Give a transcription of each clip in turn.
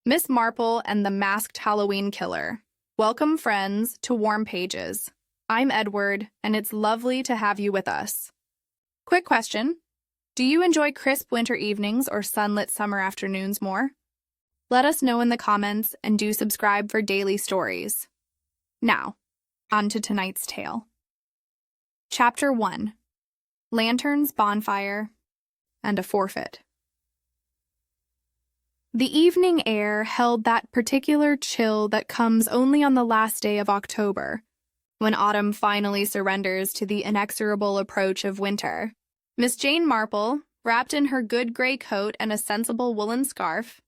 Miss Marple and the Masked Halloween Killer. Welcome, friends, to Warm Pages. I'm Edward, and it's lovely to have you with us. Quick question. Do you enjoy crisp winter evenings or sunlit summer afternoons more? Let us know in the comments and do subscribe for daily stories. Now, on to tonight's tale. Chapter 1. Lanterns, Bonfire, and a Forfeit. The evening air held that particular chill that comes only on the last day of October, when autumn finally surrenders to the inexorable approach of winter. Miss Jane Marple, wrapped in her good gray coat and a sensible woolen scarf,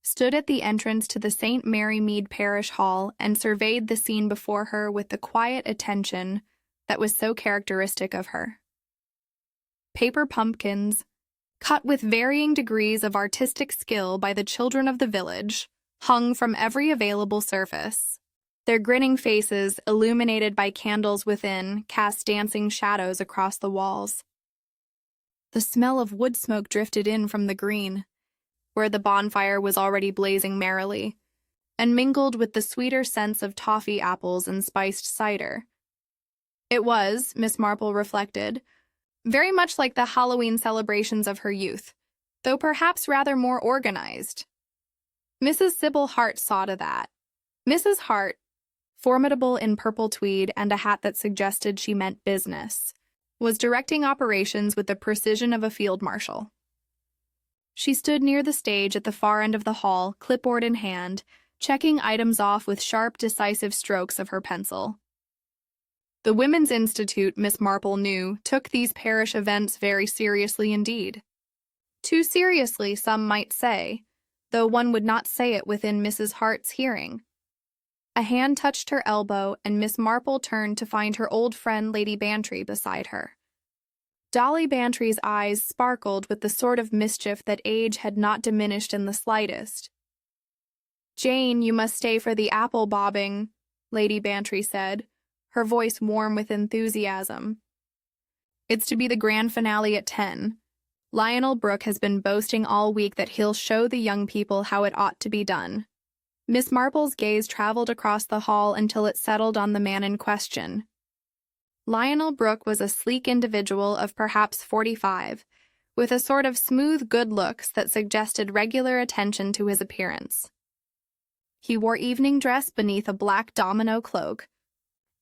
stood at the entrance to the St. Mary Mead Parish Hall and surveyed the scene before her with the quiet attention that was so characteristic of her. Paper pumpkins, cut with varying degrees of artistic skill by the children of the village, hung from every available surface. Their grinning faces, illuminated by candles within, cast dancing shadows across the walls. The smell of wood smoke drifted in from the green, where the bonfire was already blazing merrily, and mingled with the sweeter scents of toffee apples and spiced cider. It was, Miss Marple reflected, very much like the Halloween celebrations of her youth, though perhaps rather more organized. Mrs. Sybil Hart saw to that. Mrs. Hart, formidable in purple tweed and a hat that suggested she meant business, was directing operations with the precision of a field marshal. She stood near the stage at the far end of the hall, clipboard in hand, checking items off with sharp, decisive strokes of her pencil. The Women's Institute, Miss Marple knew, took these parish events very seriously indeed. Too seriously, some might say, though one would not say it within Mrs. Hart's hearing. A hand touched her elbow, and Miss Marple turned to find her old friend Lady Bantry beside her. Dolly Bantry's eyes sparkled with the sort of mischief that age had not diminished in the slightest. "Jane, you must stay for the apple bobbing," Lady Bantry said, her voice warm with enthusiasm. "It's to be the grand finale at 10. Lionel Brooke has been boasting all week that he'll show the young people how it ought to be done." Miss Marple's gaze traveled across the hall until it settled on the man in question. Lionel Brooke was a sleek individual of perhaps 45, with a sort of smooth good looks that suggested regular attention to his appearance. He wore evening dress beneath a black domino cloak,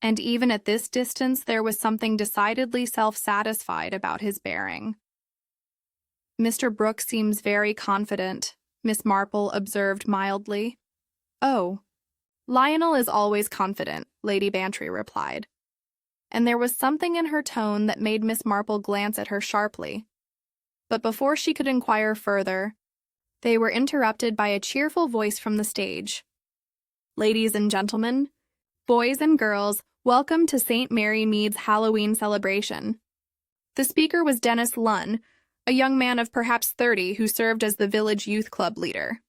and even at this distance there was something decidedly self-satisfied about his bearing. "Mr. Brooke seems very confident," Miss Marple observed mildly. "Oh, Lionel is always confident," Lady Bantry replied. And there was something in her tone that made Miss Marple glance at her sharply. But before she could inquire further, they were interrupted by a cheerful voice from the stage. "Ladies and gentlemen, boys and girls, welcome to St. Mary Mead's Halloween celebration." The speaker was Dennis Lunn, a young man of perhaps 30 who served as the village youth club leader.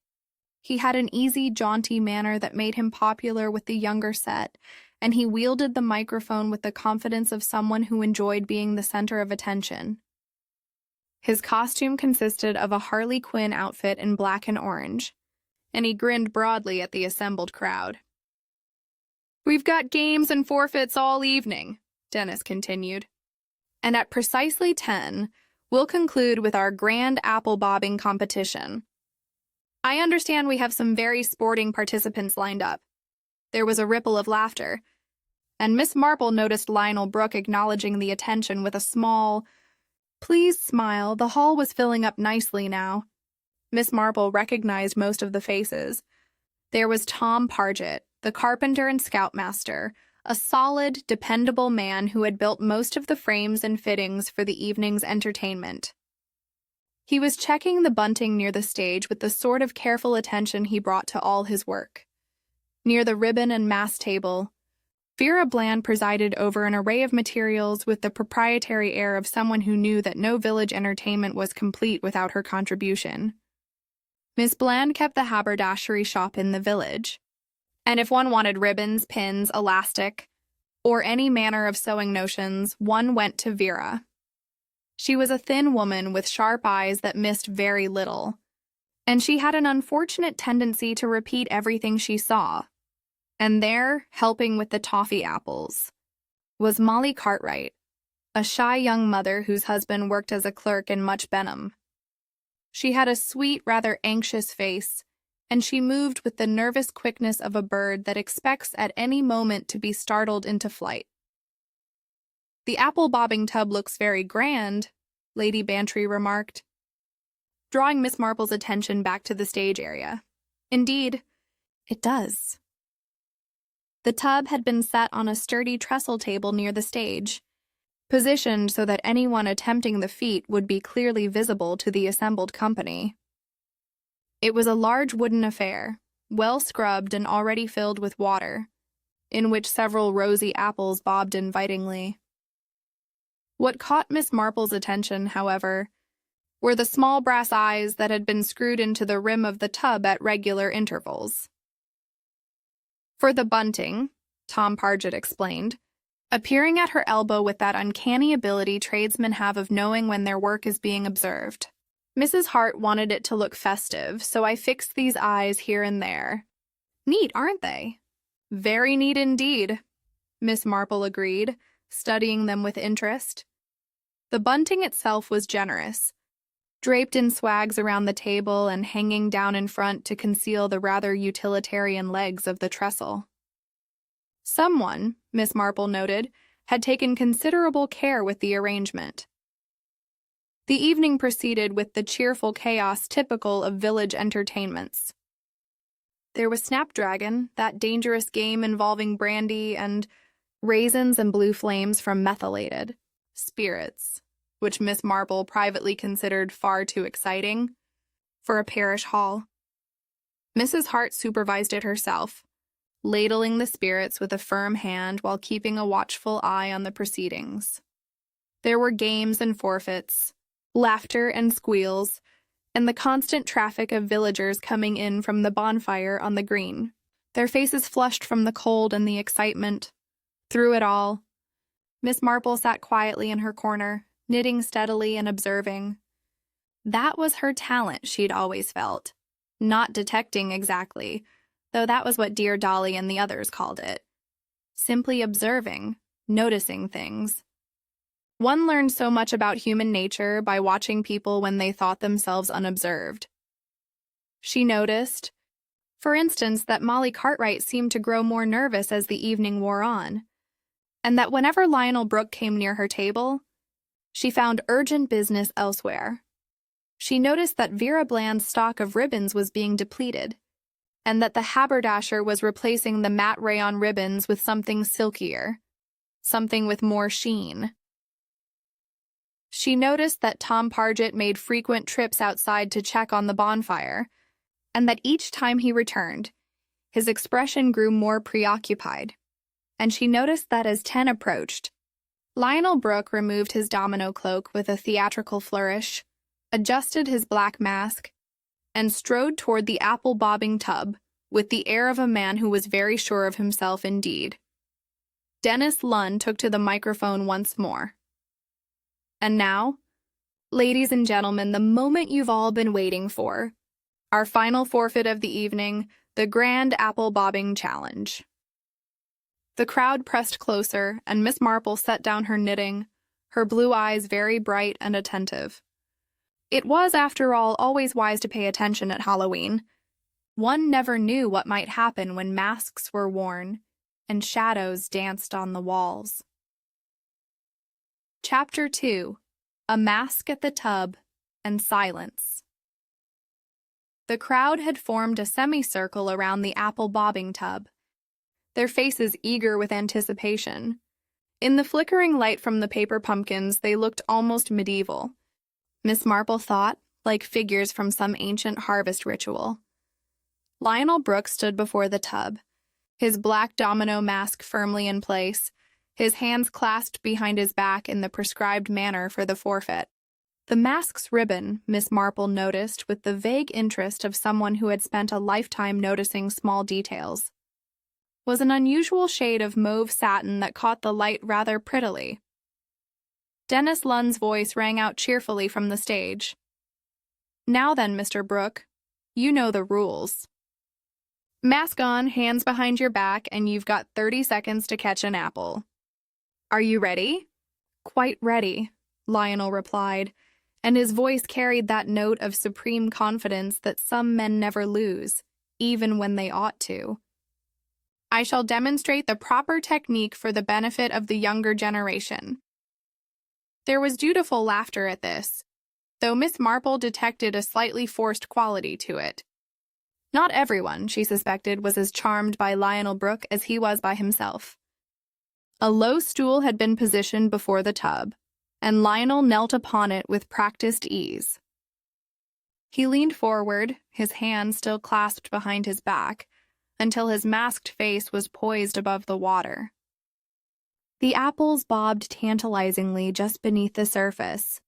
He had an easy, jaunty manner that made him popular with the younger set, and he wielded the microphone with the confidence of someone who enjoyed being the center of attention. His costume consisted of a Harley Quinn outfit in black and orange, and he grinned broadly at the assembled crowd. "We've got games and forfeits all evening," Dennis continued. "And at precisely 10, we'll conclude with our grand apple bobbing competition. I understand we have some very sporting participants lined up." There was a ripple of laughter, and Miss Marple noticed Lionel Brooke acknowledging the attention with a small, "Please smile, the hall was filling up nicely now." Miss Marple recognized most of the faces. There was Tom Pargett, the carpenter and scoutmaster, a solid, dependable man who had built most of the frames and fittings for the evening's entertainment. He was checking the bunting near the stage with the sort of careful attention he brought to all his work. Near the ribbon and mass table, Vera Bland presided over an array of materials with the proprietary air of someone who knew that no village entertainment was complete without her contribution. Miss Bland kept the haberdashery shop in the village, and if one wanted ribbons, pins, elastic, or any manner of sewing notions, one went to Vera. She was a thin woman with sharp eyes that missed very little, and she had an unfortunate tendency to repeat everything she saw. And there, helping with the toffee apples, was Molly Cartwright, a shy young mother whose husband worked as a clerk in Much Benham. She had a sweet, rather anxious face, and she moved with the nervous quickness of a bird that expects at any moment to be startled into flight. "The apple-bobbing tub looks very grand," Lady Bantry remarked, drawing Miss Marple's attention back to the stage area. "Indeed, it does." The tub had been set on a sturdy trestle table near the stage, positioned so that anyone attempting the feat would be clearly visible to the assembled company. It was a large wooden affair, well scrubbed and already filled with water, in which several rosy apples bobbed invitingly. What caught Miss Marple's attention, however, were the small brass eyes that had been screwed into the rim of the tub at regular intervals. "For the bunting," Tom Pargett explained, appearing at her elbow with that uncanny ability tradesmen have of knowing when their work is being observed. "Mrs. Hart wanted it to look festive, so I fixed these eyes here and there. Neat, aren't they?" "Very neat indeed," Miss Marple agreed, studying them with interest. The bunting itself was generous, draped in swags around the table and hanging down in front to conceal the rather utilitarian legs of the trestle. Someone, Miss Marple noted, had taken considerable care with the arrangement. The evening proceeded with the cheerful chaos typical of village entertainments. There was Snapdragon, that dangerous game involving brandy and raisins and blue flames from methylated spirits, which Miss Marple privately considered far too exciting for a parish hall. Mrs. Hart supervised it herself, ladling the spirits with a firm hand while keeping a watchful eye on the proceedings. There were games and forfeits, laughter and squeals, and the constant traffic of villagers coming in from the bonfire on the green, their faces flushed from the cold and the excitement. Through it all, Miss Marple sat quietly in her corner, knitting steadily and observing. That was her talent, she'd always felt. Not detecting exactly, though that was what dear Dolly and the others called it. Simply observing, noticing things. One learned so much about human nature by watching people when they thought themselves unobserved. She noticed, for instance, that Molly Cartwright seemed to grow more nervous as the evening wore on, and that whenever Lionel Brooke came near her table, she found urgent business elsewhere. She noticed that Vera Bland's stock of ribbons was being depleted, and that the haberdasher was replacing the matte rayon ribbons with something silkier, something with more sheen. She noticed that Tom Pargett made frequent trips outside to check on the bonfire, and that each time he returned, his expression grew more preoccupied. And she noticed that as 10 approached, Lionel Brooke removed his domino cloak with a theatrical flourish, adjusted his black mask, and strode toward the apple-bobbing tub with the air of a man who was very sure of himself indeed. Dennis Lunn took to the microphone once more. "And now, ladies and gentlemen, the moment you've all been waiting for. Our final forfeit of the evening, the Grand Apple-Bobbing Challenge." The crowd pressed closer, and Miss Marple set down her knitting, her blue eyes very bright and attentive. It was, after all, always wise to pay attention at Halloween. One never knew what might happen when masks were worn and shadows danced on the walls. Chapter 2. A Mask at the Tub and Silence. The crowd had formed a semicircle around the apple-bobbing tub, their faces eager with anticipation. In the flickering light from the paper pumpkins, they looked almost medieval. Miss Marple thought, like figures from some ancient harvest ritual. Lionel Brooke stood before the tub, his black domino mask firmly in place, his hands clasped behind his back in the prescribed manner for the forfeit. The mask's ribbon, Miss Marple noticed with the vague interest of someone who had spent a lifetime noticing small details, was an unusual shade of mauve satin that caught the light rather prettily. Dennis Lunn's voice rang out cheerfully from the stage. "Now then, Mr. Brooke, You know the rules. Mask on, hands behind your back, and you've got 30 seconds to catch an apple. Are you ready? Quite ready, Lionel replied, and his voice carried that note of supreme confidence that some men never lose, even when they ought to. I shall demonstrate the proper technique for the benefit of the younger generation. There was dutiful laughter at this, though Miss Marple detected a slightly forced quality to it. Not everyone, she suspected, was as charmed by Lionel Brooke as he was by himself. A low stool had been positioned before the tub, and Lionel knelt upon it with practiced ease. He leaned forward, his hands still clasped behind his back, until his masked face was poised above the water. The apples bobbed tantalizingly just beneath the surface.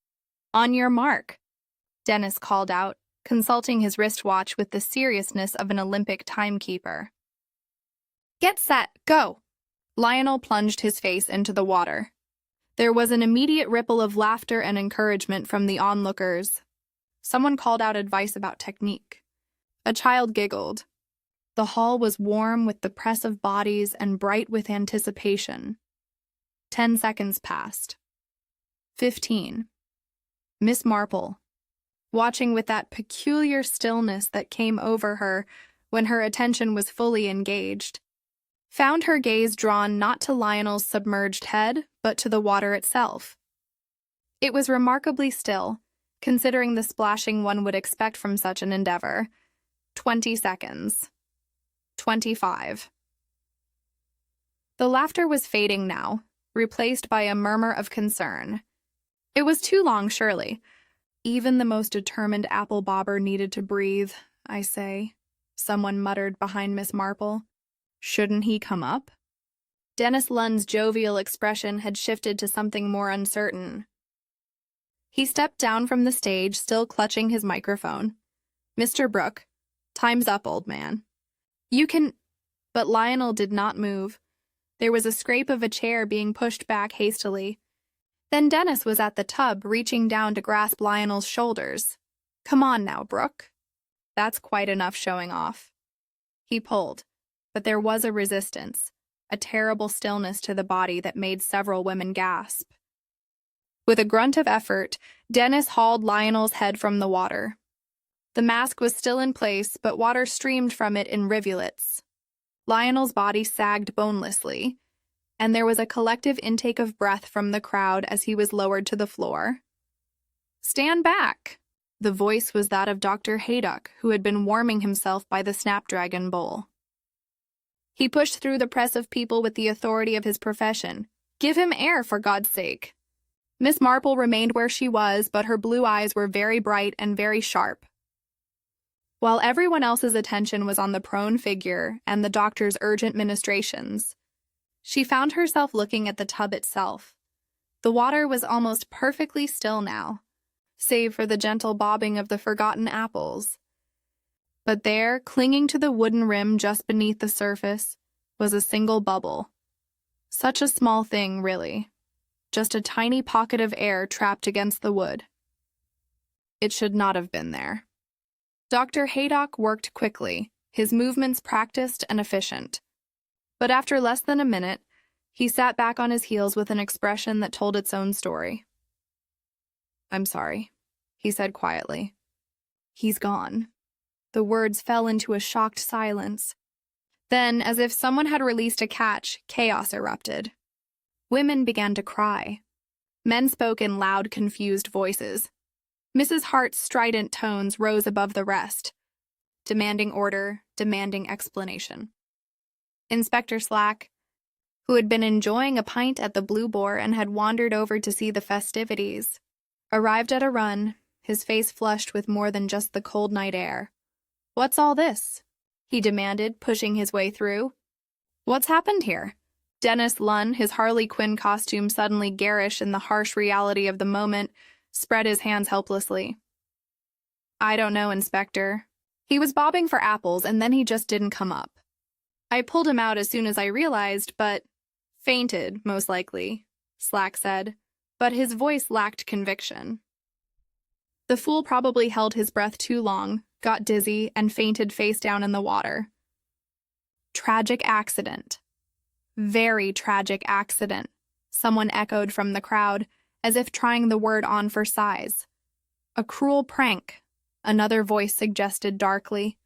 "On your mark," Dennis called out, consulting his wristwatch with the seriousness of an Olympic timekeeper. "Get set, go!" Lionel plunged his face into the water. There was an immediate ripple of laughter and encouragement from the onlookers. Someone called out advice about technique. A child giggled. The hall was warm with the press of bodies and bright with anticipation. 10 seconds passed. 15. Miss Marple, watching with that peculiar stillness that came over her when her attention was fully engaged, found her gaze drawn not to Lionel's submerged head, but to the water itself. It was remarkably still, considering the splashing one would expect from such an endeavor. 20 seconds. 25. The laughter was fading now, replaced by a murmur of concern. It was too long, surely. Even the most determined apple bobber needed to breathe, I say, someone muttered behind Miss Marple. Shouldn't he come up? Dennis Lunn's jovial expression had shifted to something more uncertain. He stepped down from the stage, still clutching his microphone. "Mr. Brooke, time's up, old man. You can—" But Lionel did not move. There was a scrape of a chair being pushed back hastily. Then Dennis was at the tub, reaching down to grasp Lionel's shoulders. "Come on now, Brooke. That's quite enough showing off." He pulled, but there was a resistance, a terrible stillness to the body that made several women gasp. With a grunt of effort, Dennis hauled Lionel's head from the water. The mask was still in place, but water streamed from it in rivulets. Lionel's body sagged bonelessly, and there was a collective intake of breath from the crowd as he was lowered to the floor. "Stand back!" The voice was that of Dr. Haydock, who had been warming himself by the Snapdragon Bowl. He pushed through the press of people with the authority of his profession. "Give him air, for God's sake!" Miss Marple remained where she was, but her blue eyes were very bright and very sharp. While everyone else's attention was on the prone figure and the doctor's urgent ministrations, she found herself looking at the tub itself. The water was almost perfectly still now, save for the gentle bobbing of the forgotten apples. But there, clinging to the wooden rim just beneath the surface, was a single bubble. Such a small thing, really. Just a tiny pocket of air trapped against the wood. It should not have been there. Dr. Haydock worked quickly, his movements practiced and efficient. But after less than a minute, he sat back on his heels with an expression that told its own story. "I'm sorry," he said quietly. "He's gone." The words fell into a shocked silence. Then, as if someone had released a catch, chaos erupted. Women began to cry. Men spoke in loud, confused voices. Mrs. Hart's strident tones rose above the rest, demanding order, demanding explanation. Inspector Slack, who had been enjoying a pint at the Blue Boar and had wandered over to see the festivities, arrived at a run, his face flushed with more than just the cold night air. "What's all this?" he demanded, pushing his way through. "What's happened here?" Dennis Lunn, his Harley Quinn costume suddenly garish in the harsh reality of the moment, spread his hands helplessly. "I don't know, Inspector. He was bobbing for apples, and then he just didn't come up. I pulled him out as soon as I realized, but—" "Fainted, most likely," Slack said, but his voice lacked conviction. "The fool probably held his breath too long," got dizzy, and fainted face down in the water. Tragic accident. Very tragic accident, someone echoed from the crowd, as if trying the word on for size. A cruel prank, another voice suggested darkly.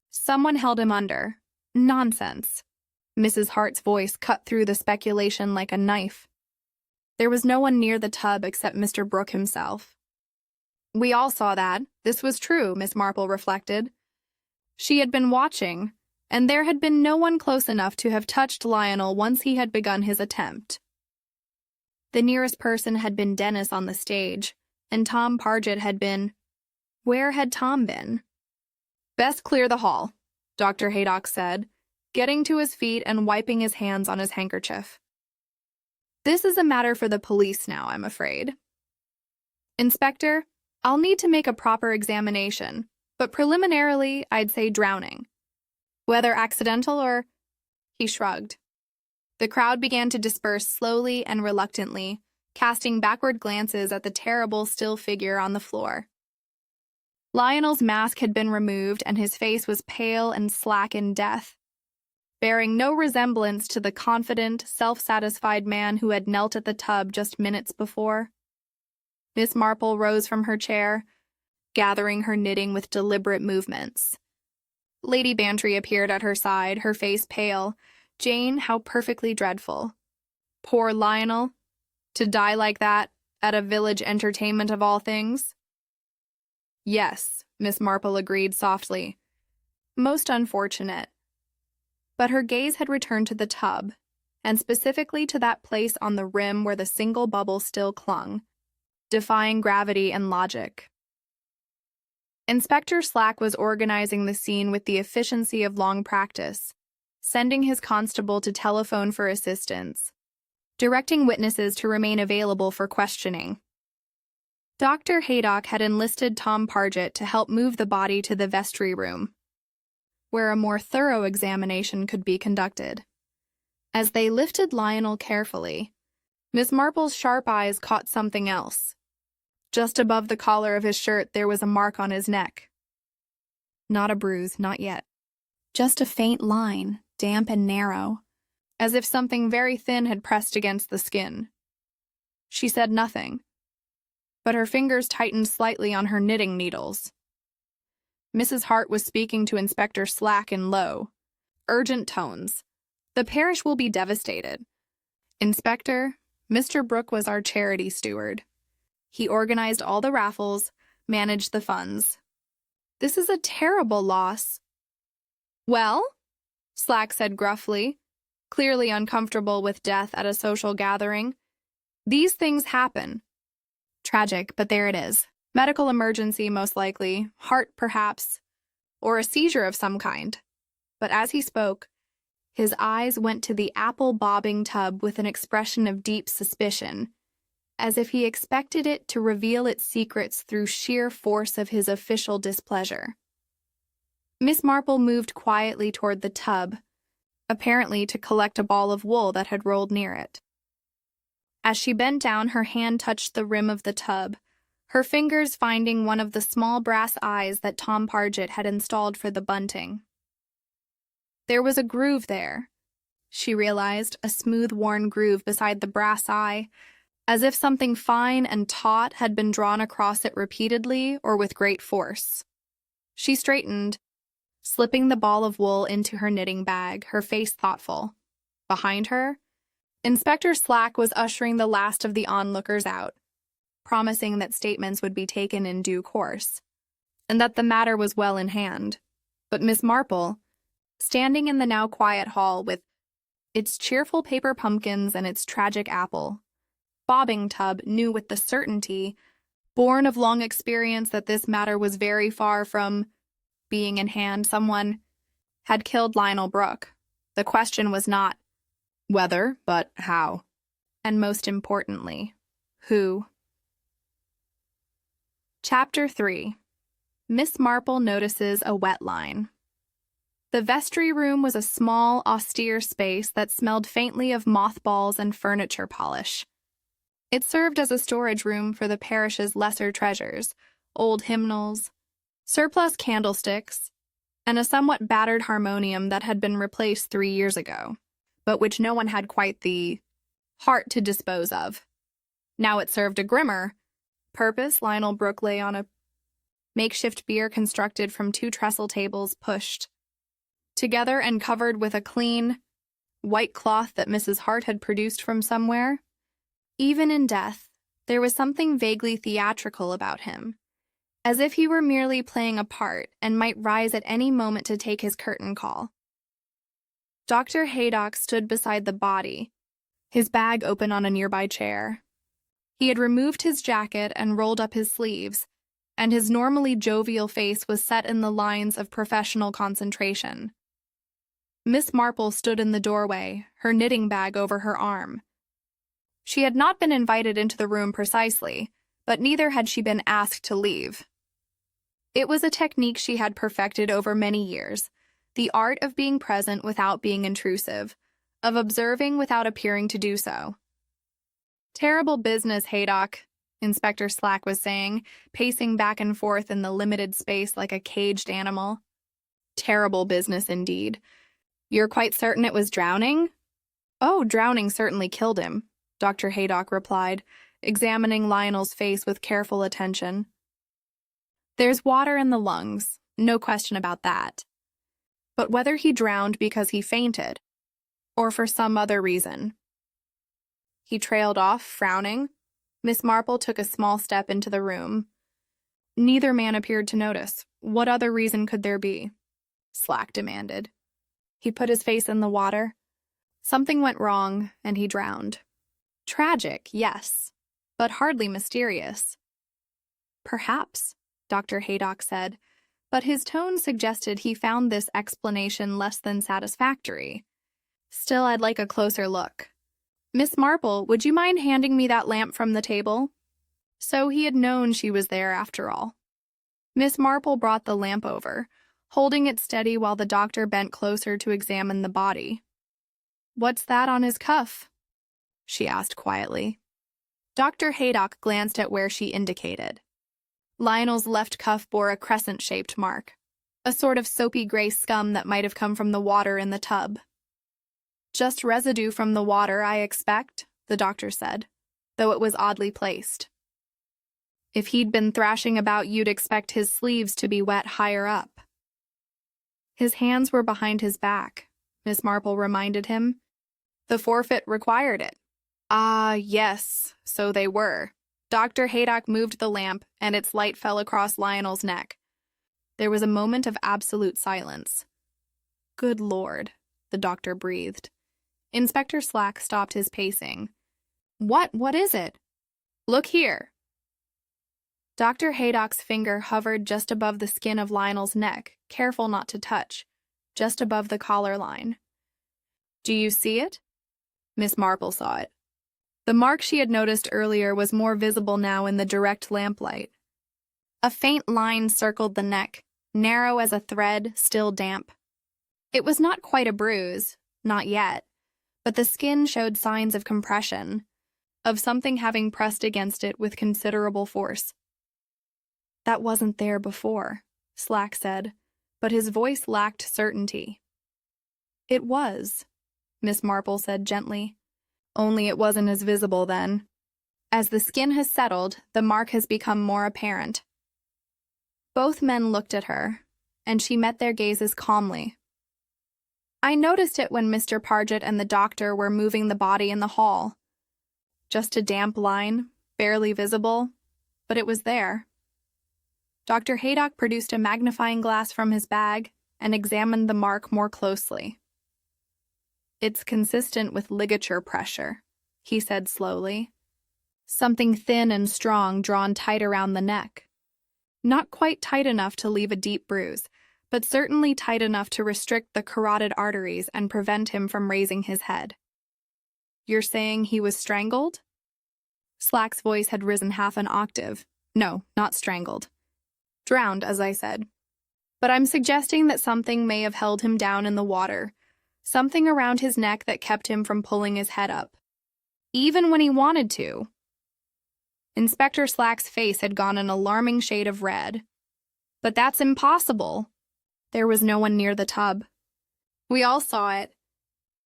Someone held him under. Nonsense. Mrs. Hart's voice cut through the speculation like a knife. There was no one near the tub except Mr. Brooke himself. We all saw that. This was true, Miss Marple reflected. She had been watching, and there had been no one close enough to have touched Lionel once he had begun his attempt. The nearest person had been Dennis on the stage, and Tom Pargett had been— Where had Tom been? Best clear the hall, Dr. Haydock said, getting to his feet and wiping his hands on his handkerchief. This is a matter for the police now, I'm afraid. Inspector, I'll need to make a proper examination, but preliminarily I'd say drowning. Whether accidental or— He shrugged. The crowd began to disperse slowly and reluctantly, casting backward glances at the terrible still figure on the floor. Lionel's mask had been removed and his face was pale and slack in death, bearing no resemblance to the confident, self-satisfied man who had knelt at the tub just minutes before. Miss Marple rose from her chair, gathering her knitting with deliberate movements. Lady Bantry appeared at her side, her face pale. Jane, how perfectly dreadful. Poor Lionel, to die like that, at a village entertainment of all things. Yes, Miss Marple agreed softly. Most unfortunate. But her gaze had returned to the tub, and specifically to that place on the rim where the single bubble still clung, defying gravity and logic. Inspector Slack was organizing the scene with the efficiency of long practice, sending his constable to telephone for assistance, directing witnesses to remain available for questioning. Dr. Haydock had enlisted Tom Pargett to help move the body to the vestry room, where a more thorough examination could be conducted. As they lifted Lionel carefully, Miss Marple's sharp eyes caught something else. Just above the collar of his shirt there was a mark on his neck. Not a bruise, not yet. Just a faint line, damp and narrow, as if something very thin had pressed against the skin. She said nothing, but her fingers tightened slightly on her knitting needles. Mrs. Hart was speaking to Inspector Slack in low, urgent tones. The parish will be devastated. Inspector, Mr. Brooke was our charity steward. He organized all the raffles, managed the funds. This is a terrible loss. Well, Slack said gruffly, clearly uncomfortable with death at a social gathering. These things happen. Tragic, but there it is. Medical emergency, most likely, heart perhaps, or a seizure of some kind. But as he spoke, his eyes went to the apple-bobbing tub with an expression of deep suspicion, as if he expected it to reveal its secrets through sheer force of his official displeasure. Miss Marple moved quietly toward the tub, apparently to collect a ball of wool that had rolled near it. As she bent down, her hand touched the rim of the tub, her fingers finding one of the small brass eyes that Tom Pargett had installed for the bunting. There was a groove there, she realized, a smooth, worn groove beside the brass eye, as if something fine and taut had been drawn across it repeatedly or with great force. She straightened, slipping the ball of wool into her knitting bag, her face thoughtful. Behind her, Inspector Slack was ushering the last of the onlookers out, promising that statements would be taken in due course, and that the matter was well in hand. But Miss Marple, standing in the now quiet hall with its cheerful paper pumpkins and its tragic apple bobbing tub, knew with the certainty, born of long experience, that this matter was very far from being in hand. Someone had killed Lionel Brooke. The question was not whether, but how. And most importantly, who. Chapter 3. Miss Marple notices a wet line. The vestry room was a small, austere space that smelled faintly of mothballs and furniture polish. It served as a storage room for the parish's lesser treasures, old hymnals, surplus candlesticks, and a somewhat battered harmonium that had been replaced 3 years ago, but which no one had quite the heart to dispose of. Now it served a grimmer purpose. Lionel Brooke lay on a makeshift bier constructed from 2 trestle tables pushed together and covered with a clean, white cloth that Mrs. Hart had produced from somewhere. Even in death, there was something vaguely theatrical about him, as if he were merely playing a part and might rise at any moment to take his curtain call. Dr. Haydock stood beside the body, his bag open on a nearby chair. He had removed his jacket and rolled up his sleeves, and his normally jovial face was set in the lines of professional concentration. Miss Marple stood in the doorway, her knitting bag over her arm. She had not been invited into the room precisely, but neither had she been asked to leave. It was a technique she had perfected over many years, the art of being present without being intrusive, of observing without appearing to do so. "Terrible business, Haydock," Inspector Slack was saying, pacing back and forth in the limited space like a caged animal. "Terrible business indeed. You're quite certain it was drowning?" "Oh, drowning certainly killed him," Dr. Haydock replied, examining Lionel's face with careful attention. "There's water in the lungs, no question about that. But whether he drowned because he fainted, or for some other reason." He trailed off, frowning. Miss Marple took a small step into the room. Neither man appeared to notice. "What other reason could there be?" Slack demanded. "He put his face in the water. Something went wrong, and he drowned. Tragic, yes, but hardly mysterious." "Perhaps," Dr. Haydock said, but his tone suggested he found this explanation less than satisfactory. "Still, I'd like a closer look. Miss Marple, would you mind handing me that lamp from the table?" So he had known she was there after all. Miss Marple brought the lamp over, holding it steady while the doctor bent closer to examine the body. "What's that on his cuff?" she asked quietly. Dr. Haydock glanced at where she indicated. Lionel's left cuff bore a crescent-shaped mark, a sort of soapy gray scum that might have come from the water in the tub. "Just residue from the water, I expect," the doctor said, though it was oddly placed. "If he'd been thrashing about, you'd expect his sleeves to be wet higher up." "His hands were behind his back," Miss Marple reminded him. "The forfeit required it." "Ah, yes, so they were." Dr. Haydock moved the lamp, and its light fell across Lionel's neck. There was a moment of absolute silence. "Good Lord," the doctor breathed. Inspector Slack stopped his pacing. What is it?" "Look here." Dr. Haydock's finger hovered just above the skin of Lionel's neck, careful not to touch, just above the collar line. "Do you see it?" Miss Marple saw it. The mark she had noticed earlier was more visible now in the direct lamplight. A faint line circled the neck, narrow as a thread, still damp. It was not quite a bruise, not yet, but the skin showed signs of compression, of something having pressed against it with considerable force. "That wasn't there before," Slack said, but his voice lacked certainty. "It was," Miss Marple said gently. "Only it wasn't as visible then. As the skin has settled, the mark has become more apparent." Both men looked at her, and she met their gazes calmly. "I noticed it when Mr. Pargett and the doctor were moving the body in the hall. Just a damp line, barely visible, but it was there." Dr. Haydock produced a magnifying glass from his bag and examined the mark more closely. "It's consistent with ligature pressure," he said slowly. "Something thin and strong drawn tight around the neck. Not quite tight enough to leave a deep bruise, but certainly tight enough to restrict the carotid arteries and prevent him from raising his head." "You're saying he was strangled?" Slack's voice had risen half an octave. "No, not strangled. Drowned, as I said. But I'm suggesting that something may have held him down in the water, something around his neck that kept him from pulling his head up. Even when he wanted to." Inspector Slack's face had gone an alarming shade of red. But that's impossible. There was no one near the tub. We all saw it.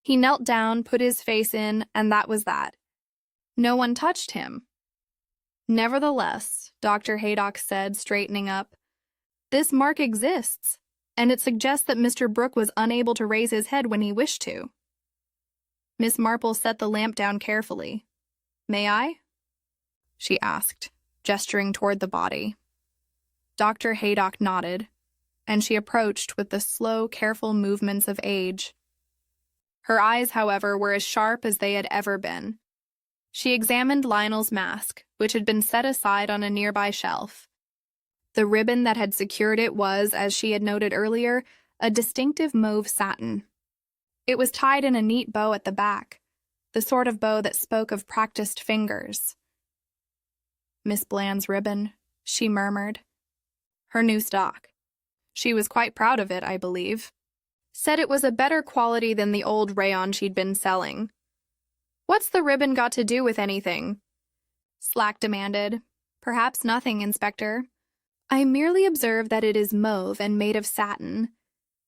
He knelt down, put his face in, and that was that. No one touched him. Nevertheless, Dr. Haydock said, straightening up, this mark exists, and it suggests that Mr. Brooke was unable to raise his head when he wished to. Miss Marple set the lamp down carefully. May I? She asked, gesturing toward the body. Dr. Haydock nodded, and she approached with the slow, careful movements of age. Her eyes, however, were as sharp as they had ever been. She examined Lionel's mask, which had been set aside on a nearby shelf. The ribbon that had secured it was, as she had noted earlier, a distinctive mauve satin. It was tied in a neat bow at the back, the sort of bow that spoke of practiced fingers. Miss Bland's ribbon, she murmured. Her new stock. She was quite proud of it, I believe. Said it was a better quality than the old rayon she'd been selling. What's the ribbon got to do with anything? Slack demanded. Perhaps nothing, Inspector. I merely observe that it is mauve and made of satin,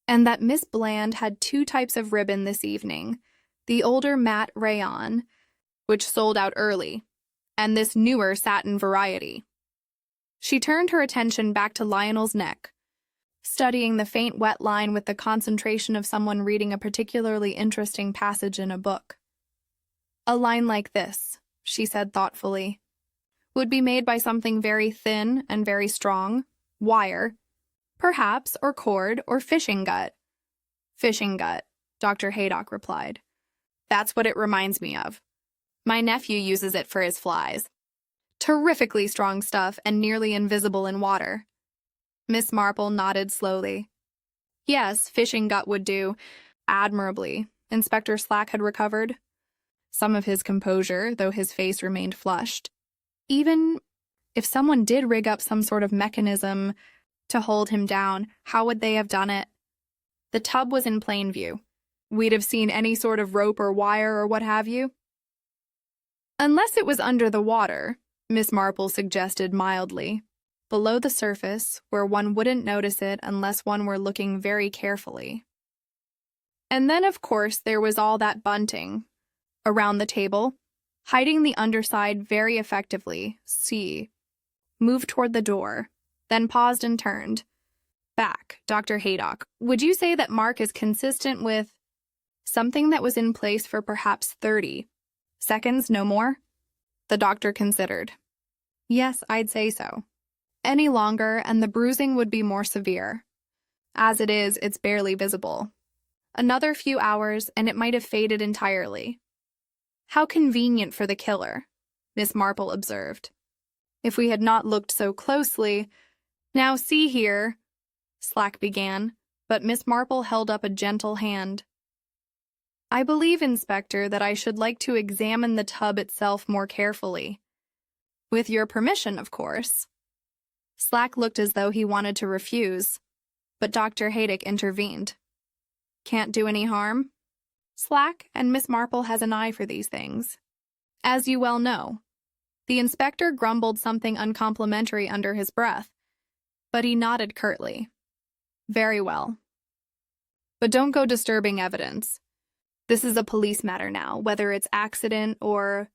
and that Miss Bland had two types of ribbon this evening, the older matte rayon, which sold out early, and this newer satin variety. She turned her attention back to Lionel's neck, studying the faint wet line with the concentration of someone reading a particularly interesting passage in a book. A line like this, she said thoughtfully, would be made by something very thin and very strong, wire, perhaps, or cord, or fishing gut. Fishing gut, Dr. Haydock replied. That's what it reminds me of. My nephew uses it for his flies. Terrifically strong stuff and nearly invisible in water. Miss Marple nodded slowly. Yes, fishing gut would do. Admirably. Inspector Slack had recovered. Some of his composure, though his face remained flushed. Even if someone did rig up some sort of mechanism to hold him down, how would they have done it? The tub was in plain view. We'd have seen any sort of rope or wire or what have you. Unless it was under the water, Miss Marple suggested mildly, below the surface, where one wouldn't notice it unless one were looking very carefully. And then, of course, there was all that bunting. Around the table, hiding the underside very effectively, moved toward the door, then paused and turned. Back, Dr. Haydock, would you say that mark is consistent with something that was in place for perhaps 30 seconds, no more? The doctor considered. Yes, I'd say so. Any longer, and the bruising would be more severe. As it is, it's barely visible. Another few hours, and it might have faded entirely. How convenient for the killer, Miss Marple observed. If we had not looked so closely. Now see here, Slack began, but Miss Marple held up a gentle hand. I believe, Inspector, that I should like to examine the tub itself more carefully. With your permission, of course. Slack looked as though he wanted to refuse, but Dr. Haydock intervened. Can't do any harm? Slack, and Miss Marple has an eye for these things. As you well know. The inspector grumbled something uncomplimentary under his breath, but he nodded curtly. Very well. But don't go disturbing evidence. This is a police matter now, whether it's accident or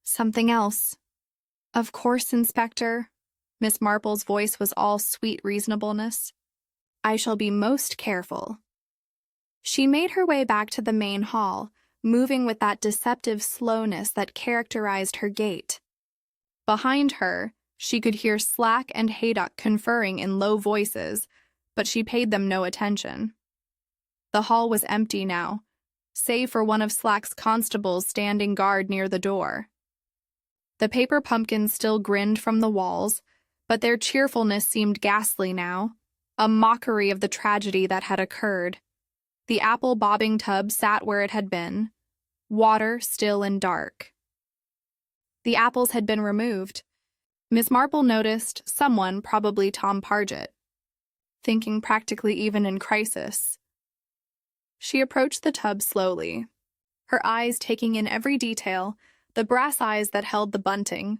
something else. Of course, Inspector. Miss Marple's voice was all sweet reasonableness. I shall be most careful. She made her way back to the main hall, moving with that deceptive slowness that characterized her gait. Behind her, she could hear Slack and Haydock conferring in low voices, but she paid them no attention. The hall was empty now, save for one of Slack's constables standing guard near the door. The paper pumpkins still grinned from the walls, but their cheerfulness seemed ghastly now, a mockery of the tragedy that had occurred. The apple bobbing tub sat where it had been, water still and dark. The apples had been removed. Miss Marple noticed someone, probably Tom Pargett, thinking practically even in crisis. She approached the tub slowly, her eyes taking in every detail, the brass eyes that held the bunting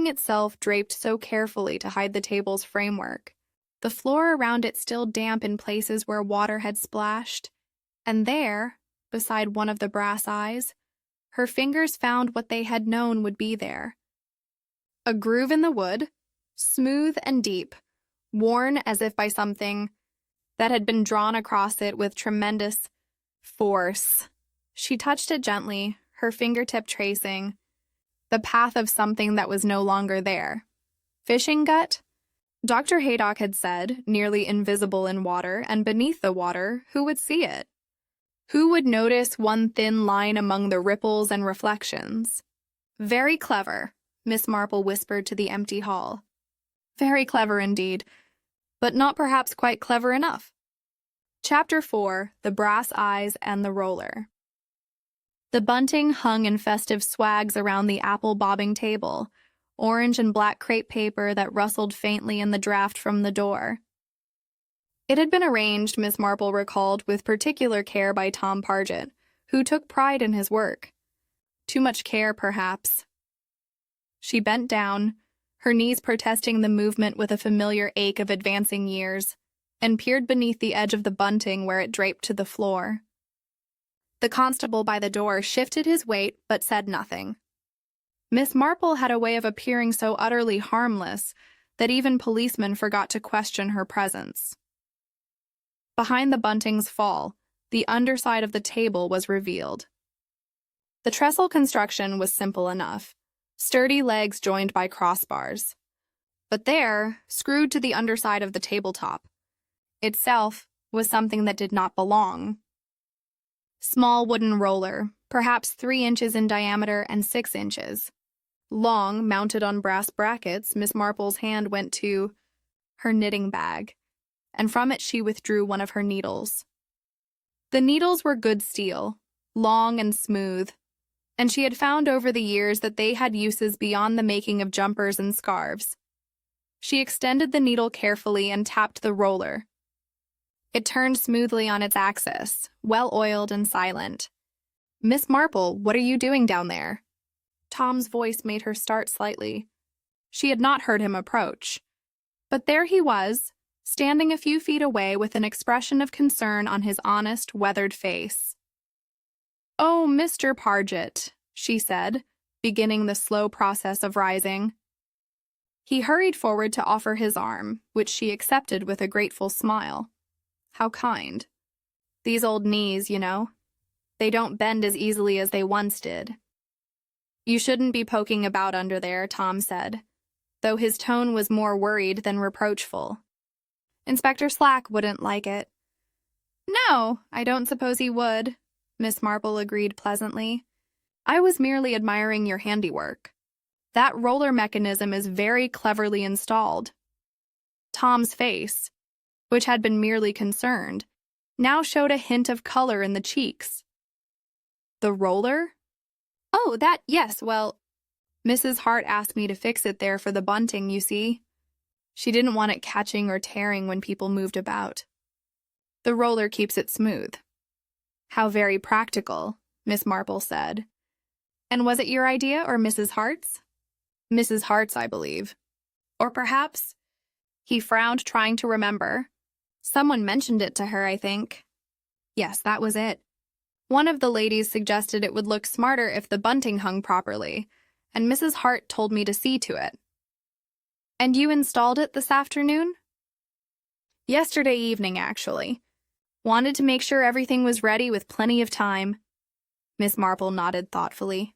itself draped so carefully to hide the table's framework, the floor around it still damp in places where water had splashed, and there, beside one of the brass eyes, her fingers found what they had known would be there. A groove in the wood, smooth and deep, worn as if by something that had been drawn across it with tremendous force. She touched it gently, her fingertip tracing the path of something that was no longer there. Fishing gut? Dr. Haydock had said, nearly invisible in water, and beneath the water, who would see it? Who would notice one thin line among the ripples and reflections? Very clever, Miss Marple whispered to the empty hall. Very clever indeed, but not perhaps quite clever enough. Chapter 4, The Brass Eyes and the Roller. The bunting hung in festive swags around the apple-bobbing table, orange and black crepe paper that rustled faintly in the draught from the door. It had been arranged, Miss Marple recalled, with particular care by Tom Pargett, who took pride in his work. Too much care, perhaps. She bent down, her knees protesting the movement with a familiar ache of advancing years, and peered beneath the edge of the bunting where it draped to the floor. The constable by the door shifted his weight but said nothing. Miss Marple had a way of appearing so utterly harmless that even policemen forgot to question her presence. Behind the bunting's fall, the underside of the table was revealed. The trestle construction was simple enough, sturdy legs joined by crossbars. But there, screwed to the underside of the tabletop, itself was something that did not belong. Small wooden roller, perhaps 3 inches in diameter and 6 inches. Long, mounted on brass brackets, Miss Marple's hand went to her knitting bag, and from it she withdrew one of her needles. The needles were good steel, long and smooth, and she had found over the years that they had uses beyond the making of jumpers and scarves. She extended the needle carefully and tapped the roller. It turned smoothly on its axis, well-oiled and silent. "Miss Marple, what are you doing down there?" Tom's voice made her start slightly. She had not heard him approach. But there he was, standing a few feet away with an expression of concern on his honest, weathered face. "Oh, Mr. Pargett," she said, beginning the slow process of rising. He hurried forward to offer his arm, which she accepted with a grateful smile. How kind. These old knees, you know. They don't bend as easily as they once did. "You shouldn't be poking about under there," Tom said, though his tone was more worried than reproachful. "Inspector Slack wouldn't like it." "No, I don't suppose he would," Miss Marple agreed pleasantly. "I was merely admiring your handiwork. That roller mechanism is very cleverly installed." Tom's face, which had been merely concerned, now showed a hint of color in the cheeks. "The roller?" "Oh, that, yes, well, Mrs. Hart asked me to fix it there for the bunting, you see. She didn't want it catching or tearing when people moved about. The roller keeps it smooth." "How very practical," Miss Marple said. "And was it your idea or Mrs. Hart's?" "Mrs. Hart's, I believe. Or perhaps—" He frowned, trying to remember. "Someone mentioned it to her, I think." "Yes, that was it. One of the ladies suggested it would look smarter if the bunting hung properly, and Mrs. Hart told me to see to it." "And you installed it this afternoon?" "Yesterday evening, actually. Wanted to make sure everything was ready with plenty of time." Miss Marple nodded thoughtfully.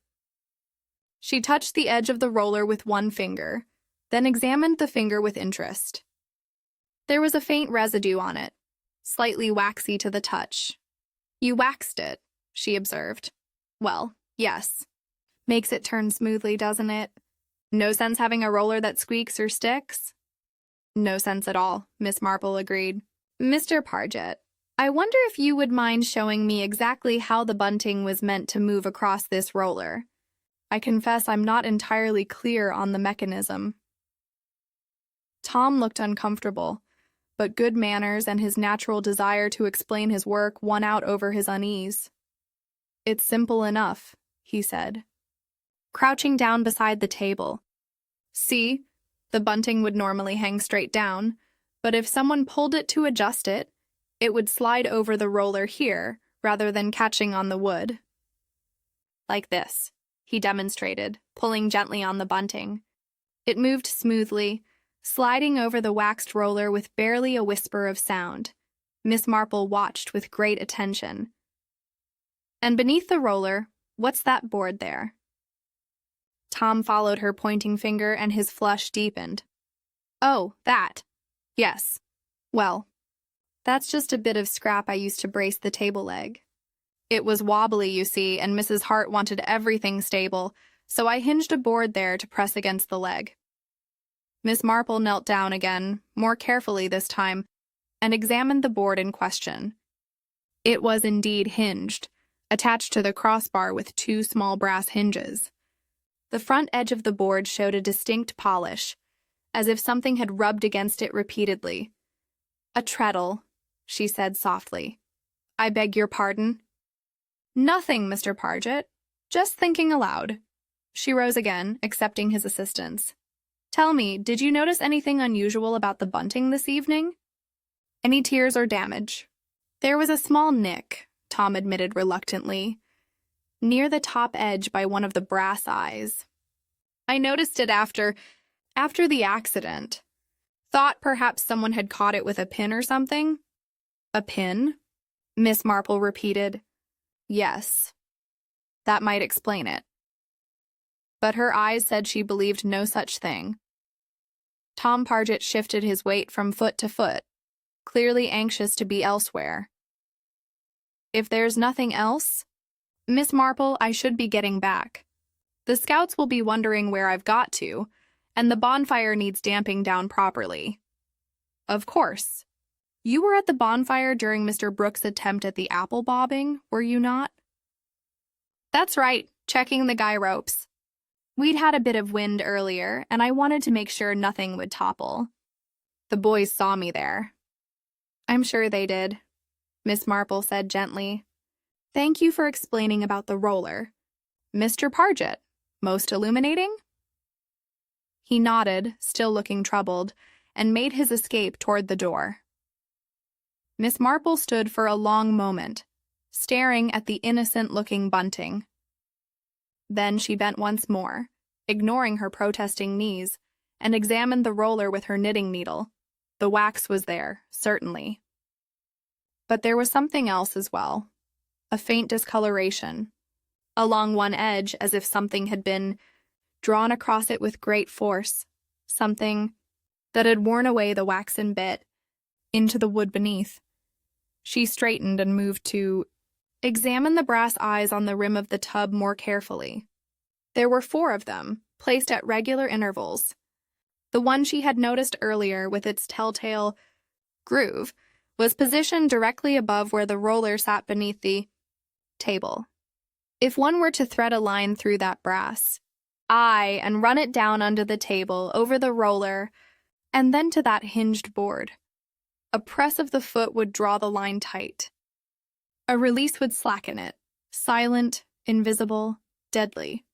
She touched the edge of the roller with one finger, then examined the finger with interest. There was a faint residue on it, slightly waxy to the touch. "You waxed it," she observed. "Well, yes. Makes it turn smoothly, doesn't it? No sense having a roller that squeaks or sticks?" "No sense at all," Miss Marple agreed. "Mr. Pargett, I wonder if you would mind showing me exactly how the bunting was meant to move across this roller. I confess I'm not entirely clear on the mechanism." Tom looked uncomfortable, but good manners and his natural desire to explain his work won out over his unease. "It's simple enough," he said. Crouching down beside the table. "See, the bunting would normally hang straight down, but if someone pulled it to adjust it, it would slide over the roller here rather than catching on the wood. Like this, he demonstrated, pulling gently on the bunting. It moved smoothly, sliding over the waxed roller with barely a whisper of sound. Miss Marple watched with great attention. And beneath the roller, what's that board there? Tom followed her pointing finger and his flush deepened. Oh, that. Yes. Well, that's just a bit of scrap I used to brace the table leg. It was wobbly, you see, and Mrs. Hart wanted everything stable, so I hinged a board there to press against the leg. Miss Marple knelt down again, more carefully this time, and examined the board in question. It was indeed hinged, attached to the crossbar with two small brass hinges. The front edge of the board showed a distinct polish, as if something had rubbed against it repeatedly. A treadle, she said softly. I beg your pardon? Nothing, Mr. Pargett. Just thinking aloud. She rose again, accepting his assistance. Tell me, did you notice anything unusual about the bunting this evening? Any tears or damage? There was a small nick, Tom admitted reluctantly, near the top edge by one of the brass eyes. I noticed it after the accident. Thought perhaps someone had caught it with a pin or something. A pin? Miss Marple repeated. Yes. That might explain it. But her eyes said she believed no such thing. Tom Pargett shifted his weight from foot to foot, clearly anxious to be elsewhere. If there's nothing else, Miss Marple, I should be getting back. The scouts will be wondering where I've got to, and the bonfire needs damping down properly. Of course. You were at the bonfire during Mr. Brooks' attempt at the apple bobbing, were you not? That's right, checking the guy ropes. We'd had a bit of wind earlier, and I wanted to make sure nothing would topple. The boys saw me there. I'm sure they did, Miss Marple said gently. Thank you for explaining about the roller. Mr. Pargett, most illuminating? He nodded, still looking troubled, and made his escape toward the door. Miss Marple stood for a long moment, staring at the innocent-looking bunting. Then she bent once more, ignoring her protesting knees, and examined the roller with her knitting needle. The wax was there, certainly. But there was something else as well, a faint discoloration. Along one edge, as if something had been drawn across it with great force, something that had worn away the waxen bit into the wood beneath. She straightened and moved to examine the brass eyes on the rim of the tub more carefully. There were 4 of them, placed at regular intervals. The one she had noticed earlier, with its telltale groove, was positioned directly above where the roller sat beneath the table. If one were to thread a line through that brass, and run it down under the table, over the roller, and then to that hinged board, a press of the foot would draw the line tight. A release would slacken it, silent, invisible, deadly.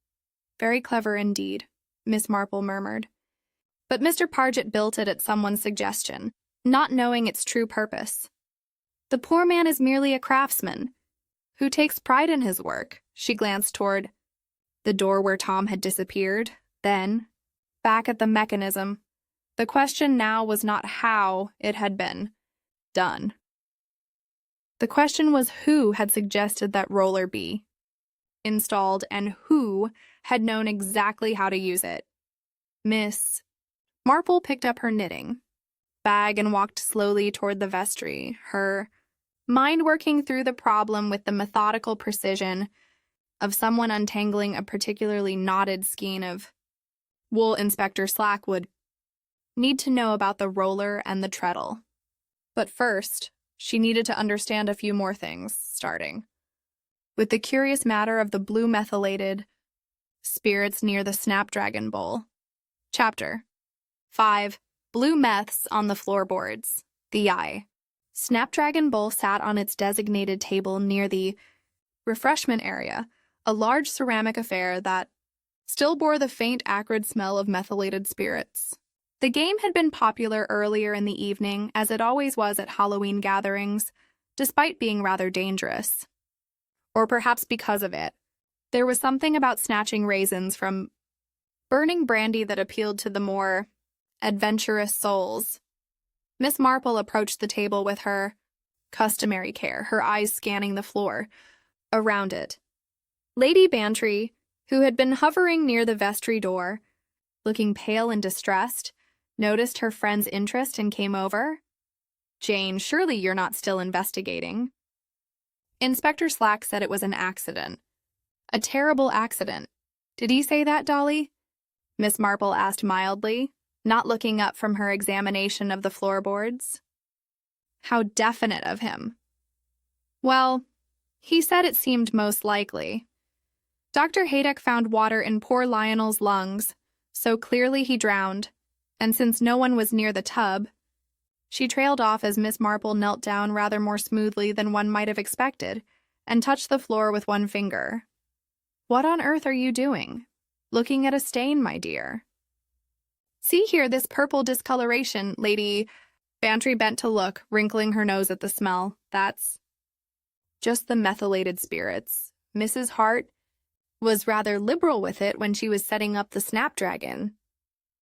Very clever indeed, Miss Marple murmured. But Mr. Pargett built it at someone's suggestion, not knowing its true purpose. The poor man is merely a craftsman, who takes pride in his work. She glanced toward the door where Tom had disappeared, then back at the mechanism. The question now was not how it had been done. The question was who had suggested that roller be installed and who had known exactly how to use it. Miss Marple picked up her knitting bag and walked slowly toward the vestry, her mind working through the problem with the methodical precision of someone untangling a particularly knotted skein of wool. Inspector Slack would need to know about the roller and the treadle. But first, she needed to understand a few more things, starting with the curious matter of the blue methylated spirits near the Snapdragon Bowl. Chapter 5. Blue meths on the floorboards. The eye. Snapdragon Bowl sat on its designated table near the refreshment area, a large ceramic affair that still bore the faint acrid smell of methylated spirits. The game had been popular earlier in the evening, as it always was at Halloween gatherings, despite being rather dangerous. Or perhaps because of it. There was something about snatching raisins from burning brandy that appealed to the more adventurous souls. Miss Marple approached the table with her customary care, her eyes scanning the floor around it. Lady Bantry, who had been hovering near the vestry door, looking pale and distressed, noticed her friend's interest and came over. "Jane, surely you're not still investigating." Inspector Slack said it was an accident. "A terrible accident. Did he say that, Dolly?" Miss Marple asked mildly, not looking up from her examination of the floorboards. How definite of him. "Well, he said it seemed most likely. Dr. Haydock found water in poor Lionel's lungs, so clearly he drowned, and since no one was near the tub..." She trailed off as Miss Marple knelt down rather more smoothly than one might have expected and touched the floor with one finger. "What on earth are you doing? Looking at a stain, my dear." "See here, this purple discoloration," Lady Bantry bent to look, wrinkling her nose at the smell. "That's just the methylated spirits. Mrs. Hart was rather liberal with it when she was setting up the snapdragon.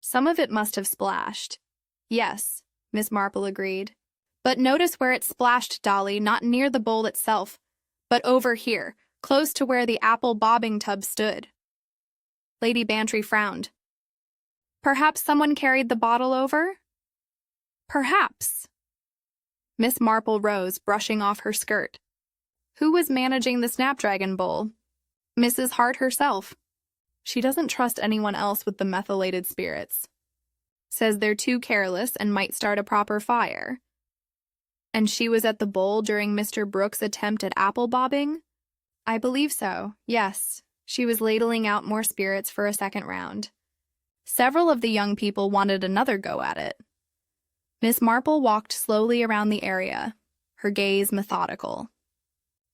Some of it must have splashed." "Yes," Miss Marple agreed. "But notice where it splashed, Dolly, not near the bowl itself, but over here, close to where the apple bobbing tub stood." Lady Bantry frowned. "Perhaps someone carried the bottle over?" "Perhaps." Miss Marple rose, brushing off her skirt. "Who was managing the snapdragon bowl?" "Mrs. Hart herself. She doesn't trust anyone else with the methylated spirits. Says they're too careless and might start a proper fire." "And she was at the bowl during Mr. Brooks' attempt at apple bobbing?" "I believe so, yes. She was ladling out more spirits for a second round. Several of the young people wanted another go at it." Miss Marple walked slowly around the area, her gaze methodical.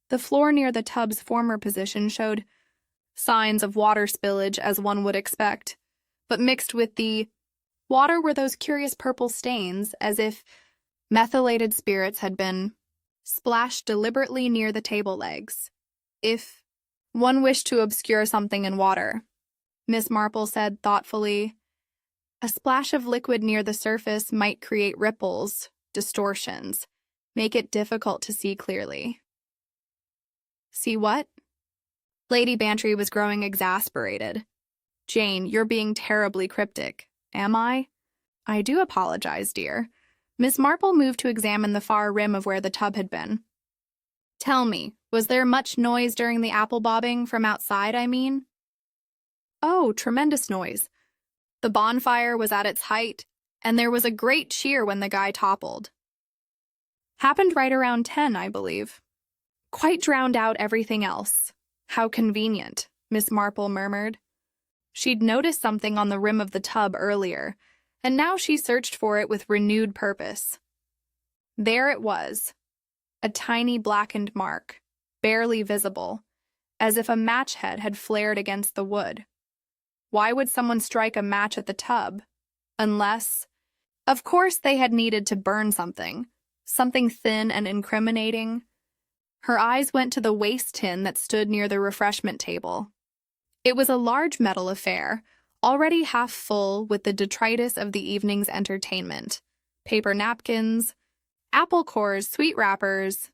The floor near the tub's former position showed signs of water spillage, as one would expect, but mixed with the water were those curious purple stains, as if methylated spirits had been splashed deliberately near the table legs. "If one wished to obscure something in water," Miss Marple said thoughtfully, "a splash of liquid near the surface might create ripples, distortions, make it difficult to see clearly." "See what?" Lady Bantry was growing exasperated. "Jane, you're being terribly cryptic." "Am I?" "I do apologize, dear." Miss Marple moved to examine the far rim of where the tub had been. "Tell me, was there much noise during the apple bobbing, from outside, I mean?" "Oh, tremendous noise. The bonfire was at its height, and there was a great cheer when the guy toppled. Happened right around 10, I believe. Quite drowned out everything else." "How convenient," Miss Marple murmured. She'd noticed something on the rim of the tub earlier, and now she searched for it with renewed purpose. There it was, a tiny blackened mark, barely visible, as if a match head had flared against the wood. Why would someone strike a match at the tub? Unless, of course, they had needed to burn something thin and incriminating. Her eyes went to the waste tin that stood near the refreshment table. It was a large metal affair, already half full with the detritus of the evening's entertainment. Paper napkins, apple cores, sweet wrappers.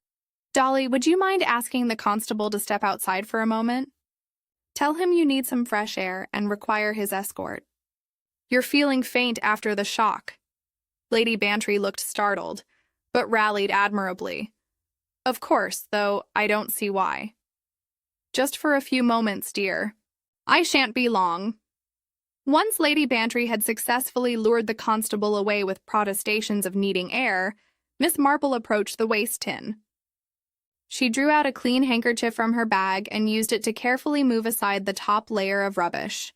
"Dolly, would you mind asking the constable to step outside for a moment? Tell him you need some fresh air and require his escort. You're feeling faint after the shock." Lady Bantry looked startled, but rallied admirably. "Of course, though I don't see why." "Just for a few moments, dear. I shan't be long." Once Lady Bantry had successfully lured the constable away with protestations of needing air, Miss Marple approached the waste tin. She drew out a clean handkerchief from her bag and used it to carefully move aside the top layer of rubbish.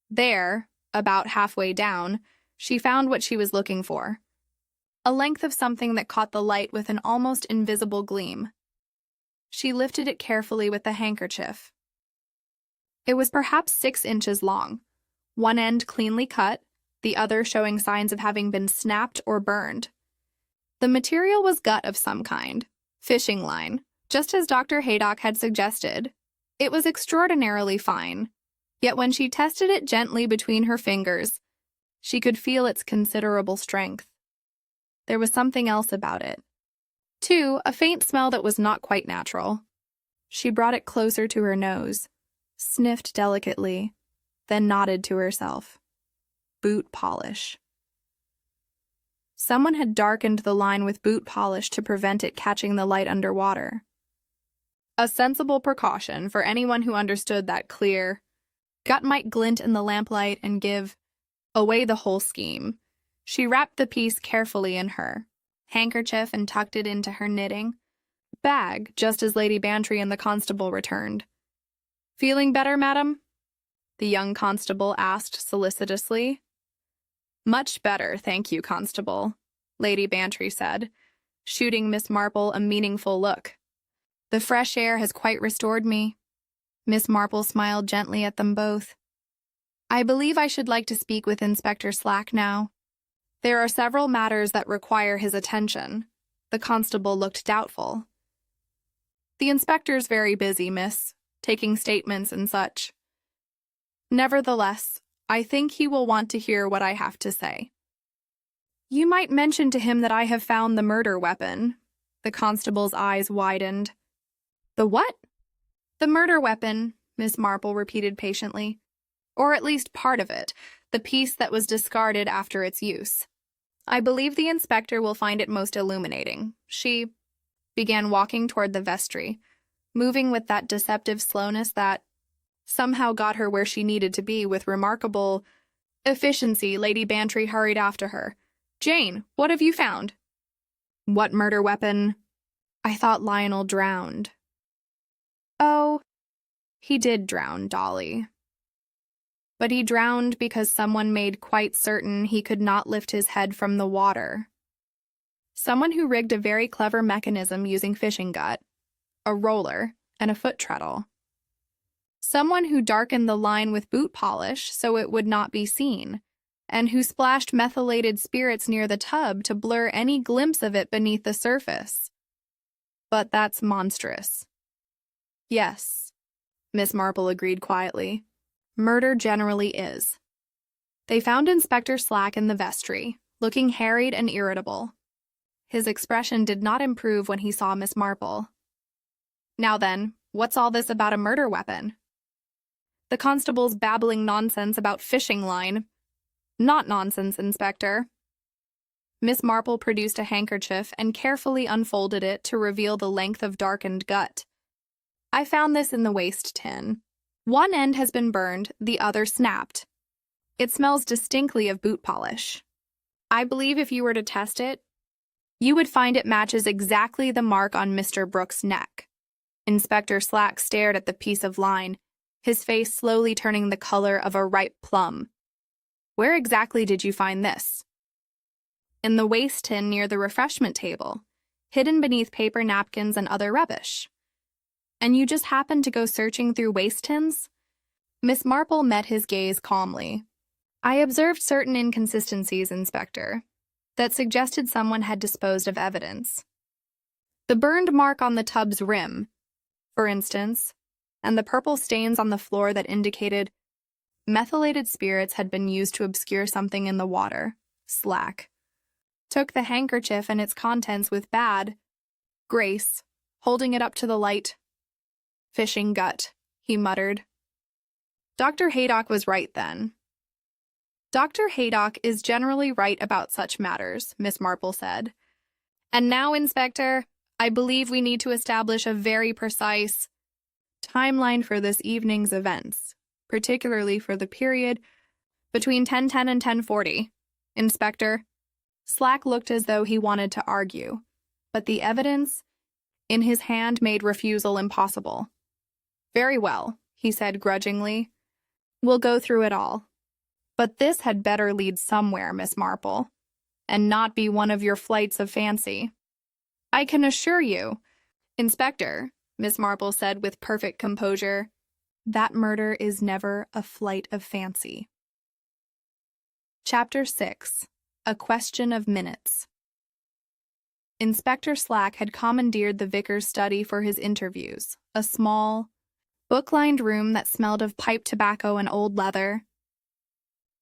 There, about halfway down, she found what she was looking for. A length of something that caught the light with an almost invisible gleam. She lifted it carefully with the handkerchief. It was perhaps 6 inches long, one end cleanly cut, the other showing signs of having been snapped or burned. The material was gut of some kind, fishing line, just as Dr. Haydock had suggested. It was extraordinarily fine, yet when she tested it gently between her fingers, she could feel its considerable strength. There was something else about it. Too, a faint smell that was not quite natural. She brought it closer to her nose, sniffed delicately, then nodded to herself. Boot polish. Someone had darkened the line with boot polish to prevent it catching the light underwater. A sensible precaution for anyone who understood that clear gut might glint in the lamplight and give away the whole scheme. She wrapped the piece carefully in her handkerchief and tucked it into her knitting bag just as Lady Bantry and the constable returned. "Feeling better, madam?" the young constable asked solicitously. "Much better, thank you, constable," Lady Bantry said, shooting Miss Marple a meaningful look. "The fresh air has quite restored me." Miss Marple smiled gently at them both. "I believe I should like to speak with Inspector Slack now. There are several matters that require his attention." The constable looked doubtful. "The inspector's very busy, miss, taking statements and such. Nevertheless, I think he will want to hear what I have to say." "You might mention to him that I have found the murder weapon." The constable's eyes widened. "The what?" "The murder weapon," Miss Marple repeated patiently. "Or at least part of it, the piece that was discarded after its use. I believe the inspector will find it most illuminating." She began walking toward the vestry, moving with that deceptive slowness that somehow got her where she needed to be with remarkable efficiency. Lady Bantry hurried after her. "Jane, what have you found?" "What murder weapon?" "I thought Lionel drowned." "Oh, he did drown, Dolly. But he drowned because someone made quite certain he could not lift his head from the water. Someone who rigged a very clever mechanism using fishing gut, a roller, and a foot treadle. Someone who darkened the line with boot polish so it would not be seen, and who splashed methylated spirits near the tub to blur any glimpse of it beneath the surface. But that's monstrous." "Yes," Miss Marple agreed quietly. "Murder generally is." They found Inspector Slack in the vestry, looking harried and irritable. His expression did not improve when he saw Miss Marple. "Now then, what's all this about a murder weapon?" "The constable's babbling nonsense about fishing line." "Not nonsense, Inspector." Miss Marple produced a handkerchief and carefully unfolded it to reveal the length of darkened gut. "I found this in the waste tin. One end has been burned, the other snapped. It smells distinctly of boot polish. I believe if you were to test it, you would find it matches exactly the mark on Mr. Brooks' neck." Inspector Slack stared at the piece of line, his face slowly turning the color of a ripe plum. "Where exactly did you find this?" "In the waste tin near the refreshment table, hidden beneath paper napkins and other rubbish." "And you just happened to go searching through waste tins?" Miss Marple met his gaze calmly. "I observed certain inconsistencies, Inspector, that suggested someone had disposed of evidence. The burned mark on the tub's rim, for instance, and the purple stains on the floor that indicated methylated spirits had been used to obscure something in the water." Slack took the handkerchief and its contents with bad grace, holding it up to the light. "Fishing gut," he muttered. "Dr. Haydock was right then." "Dr. Haydock is generally right about such matters," Miss Marple said. "And now, Inspector, I believe we need to establish a very precise timeline for this evening's events, particularly for the period between 10:10 and 10:40. Inspector." Slack looked as though he wanted to argue, but the evidence in his hand made refusal impossible. "Very well," he said grudgingly. "We'll go through it all. But this had better lead somewhere, Miss Marple, and not be one of your flights of fancy." "I can assure you, Inspector," Miss Marple said with perfect composure, "that murder is never a flight of fancy." Chapter 6. A Question of Minutes. Inspector Slack had commandeered the vicar's study for his interviews, a small, book-lined room that smelled of pipe tobacco and old leather.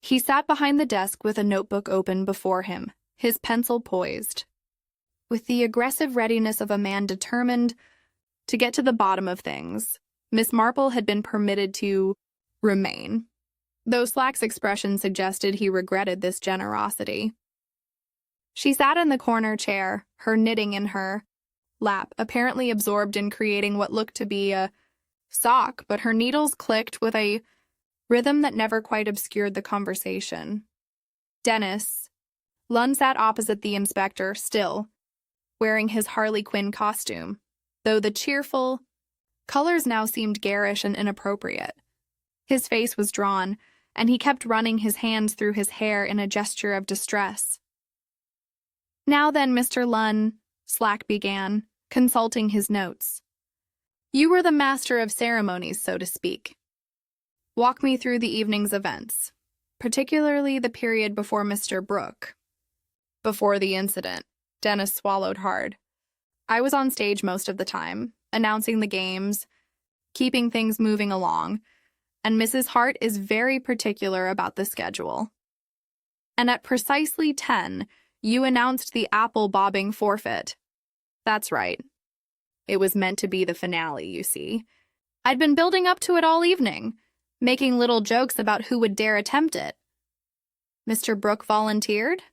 He sat behind the desk with a notebook open before him, his pencil poised, with the aggressive readiness of a man determined to get to the bottom of things. Miss Marple had been permitted to remain, though Slack's expression suggested he regretted this generosity. She sat in the corner chair, her knitting in her lap, apparently absorbed in creating what looked to be a sock, but her needles clicked with a rhythm that never quite obscured the conversation. Dennis Lunn sat opposite the inspector, still wearing his Harley Quinn costume, though the cheerful colors now seemed garish and inappropriate. His face was drawn, and he kept running his hands through his hair in a gesture of distress. "Now then, Mr. Lunn," Slack began, consulting his notes. "You were the master of ceremonies, so to speak. Walk me through the evening's events, particularly the period before Mr. Brooke." "Before the incident," Dennis swallowed hard. "I was on stage most of the time, announcing the games, keeping things moving along, and Mrs. Hart is very particular about the schedule. And at precisely 10, you announced the apple bobbing forfeit." "That's right. It was meant to be the finale, you see. I'd been building up to it all evening, making little jokes about who would dare attempt it." "Mr. Brooke volunteered?"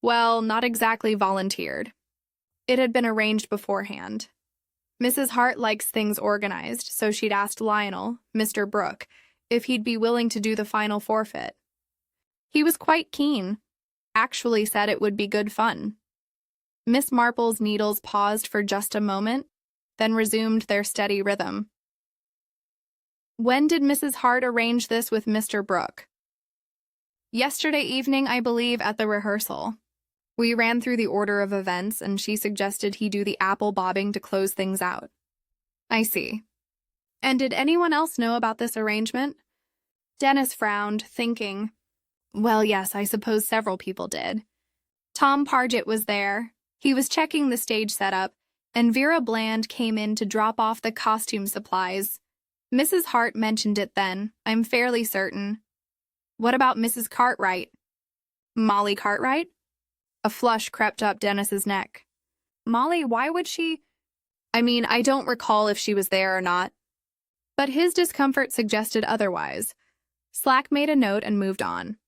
"Well, not exactly volunteered. It had been arranged beforehand. Mrs. Hart likes things organized, so she'd asked Lionel, Mr. Brooke, if he'd be willing to do the final forfeit. He was quite keen, actually said it would be good fun." Miss Marple's needles paused for just a moment, then resumed their steady rhythm. "When did Mrs. Hart arrange this with Mr. Brooke?" "Yesterday evening, I believe, at the rehearsal. We ran through the order of events, and she suggested he do the apple bobbing to close things out." "I see. And did anyone else know about this arrangement?" Dennis frowned, thinking, "Well, yes, I suppose several people did. Tom Pargett was there. He was checking the stage setup, and Vera Bland came in to drop off the costume supplies. Mrs. Hart mentioned it then, I'm fairly certain." "What about Mrs. Cartwright?" "Molly Cartwright?" A flush crept up Dennis's neck. "Molly, why would she—" I don't recall if she was there or not." But his discomfort suggested otherwise. Slack made a note and moved on.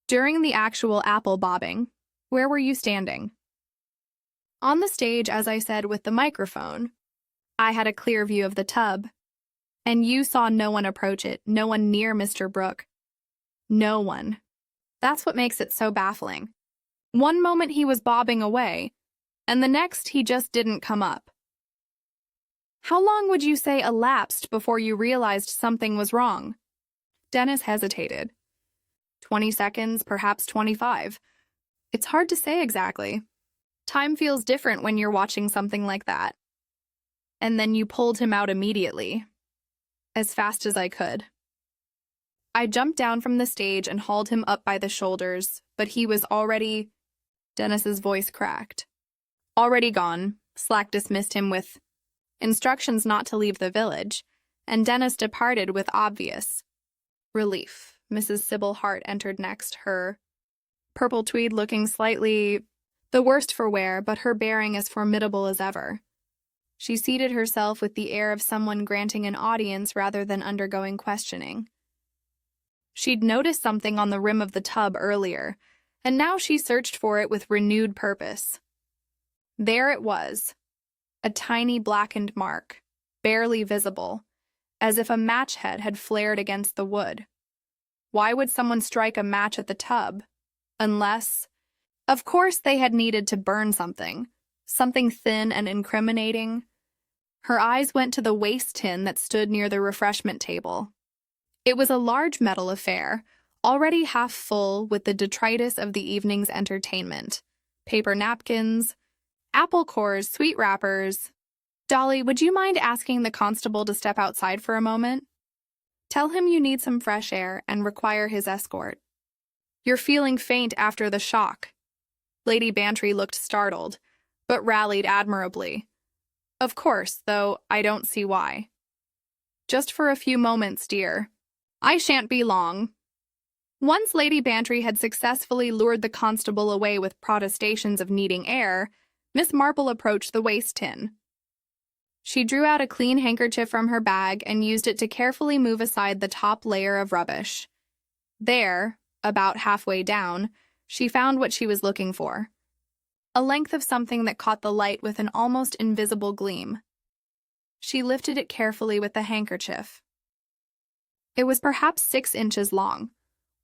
"During the actual apple bobbing, where were you standing?" "On the stage, as I said, with the microphone. I had a clear view of the tub. And you saw no one approach it, no one near Mr. Brooke." "No one. That's what makes it so baffling. One moment he was bobbing away, and the next he just didn't come up." "How long would you say elapsed before you realized something was wrong?" Dennis hesitated. 20 seconds, perhaps 25. It's hard to say exactly. Time feels different when you're watching something like that. "And then you pulled him out immediately." "As fast as I could. I jumped down from the stage and hauled him up by the shoulders, but he was already—" Dennis's voice cracked. "Already gone." Slack dismissed him with instructions not to leave the village, and Dennis departed with obvious relief. Mrs. Sybil Hart entered next, her purple tweed looking slightly the worst for wear, but her bearing as formidable as ever. She seated herself with the air of someone granting an audience rather than undergoing questioning. She'd noticed something on the rim of the tub earlier, and now she searched for it with renewed purpose. There it was, a tiny blackened mark, barely visible, as if a match head had flared against the wood. Why would someone strike a match at the tub? Unless, of course, they had needed to burn something thin and incriminating. Her eyes went to the waste tin that stood near the refreshment table. It was a large metal affair, already half full with the detritus of the evening's entertainment. Paper napkins, apple cores, sweet wrappers. "Dolly, would you mind asking the constable to step outside for a moment? Tell him you need some fresh air and require his escort." You're feeling faint after the shock. Lady Bantry looked startled, but rallied admirably. Of course, though I don't see why. Just for a few moments, dear. I shan't be long. Once Lady Bantry had successfully lured the constable away with protestations of needing air, Miss Marple approached the waste tin. She drew out a clean handkerchief from her bag and used it to carefully move aside the top layer of rubbish. There, about halfway down, she found what she was looking for. A length of something that caught the light with an almost invisible gleam. She lifted it carefully with the handkerchief. It was perhaps 6 inches long,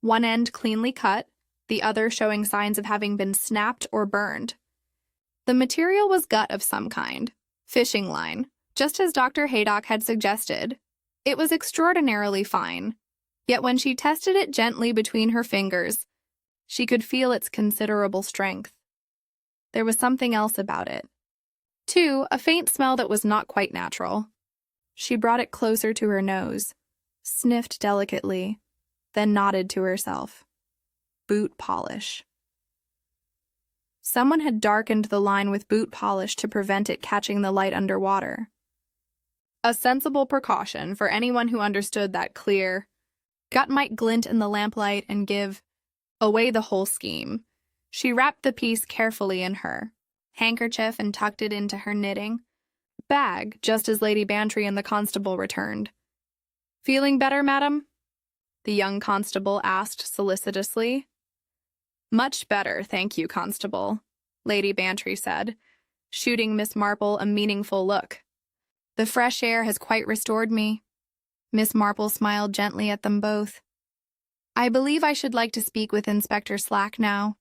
one end cleanly cut, the other showing signs of having been snapped or burned. The material was gut of some kind, fishing line, just as Dr. Haydock had suggested. It was extraordinarily fine, yet when she tested it gently between her fingers, she could feel its considerable strength. There was something else about it. Too, a faint smell that was not quite natural. She brought it closer to her nose, sniffed delicately, then nodded to herself. Boot polish. Someone had darkened the line with boot polish to prevent it catching the light underwater. A sensible precaution for anyone who understood that clear gut might glint in the lamplight and give away the whole scheme. She wrapped the piece carefully in her handkerchief and tucked it into her knitting bag just as Lady Bantry and the constable returned. "Feeling better, madam?" the young constable asked solicitously. "Much better, thank you, constable," Lady Bantry said, shooting Miss Marple a meaningful look. "The fresh air has quite restored me." Miss Marple smiled gently at them both. "I believe I should like to speak with Inspector Slack now.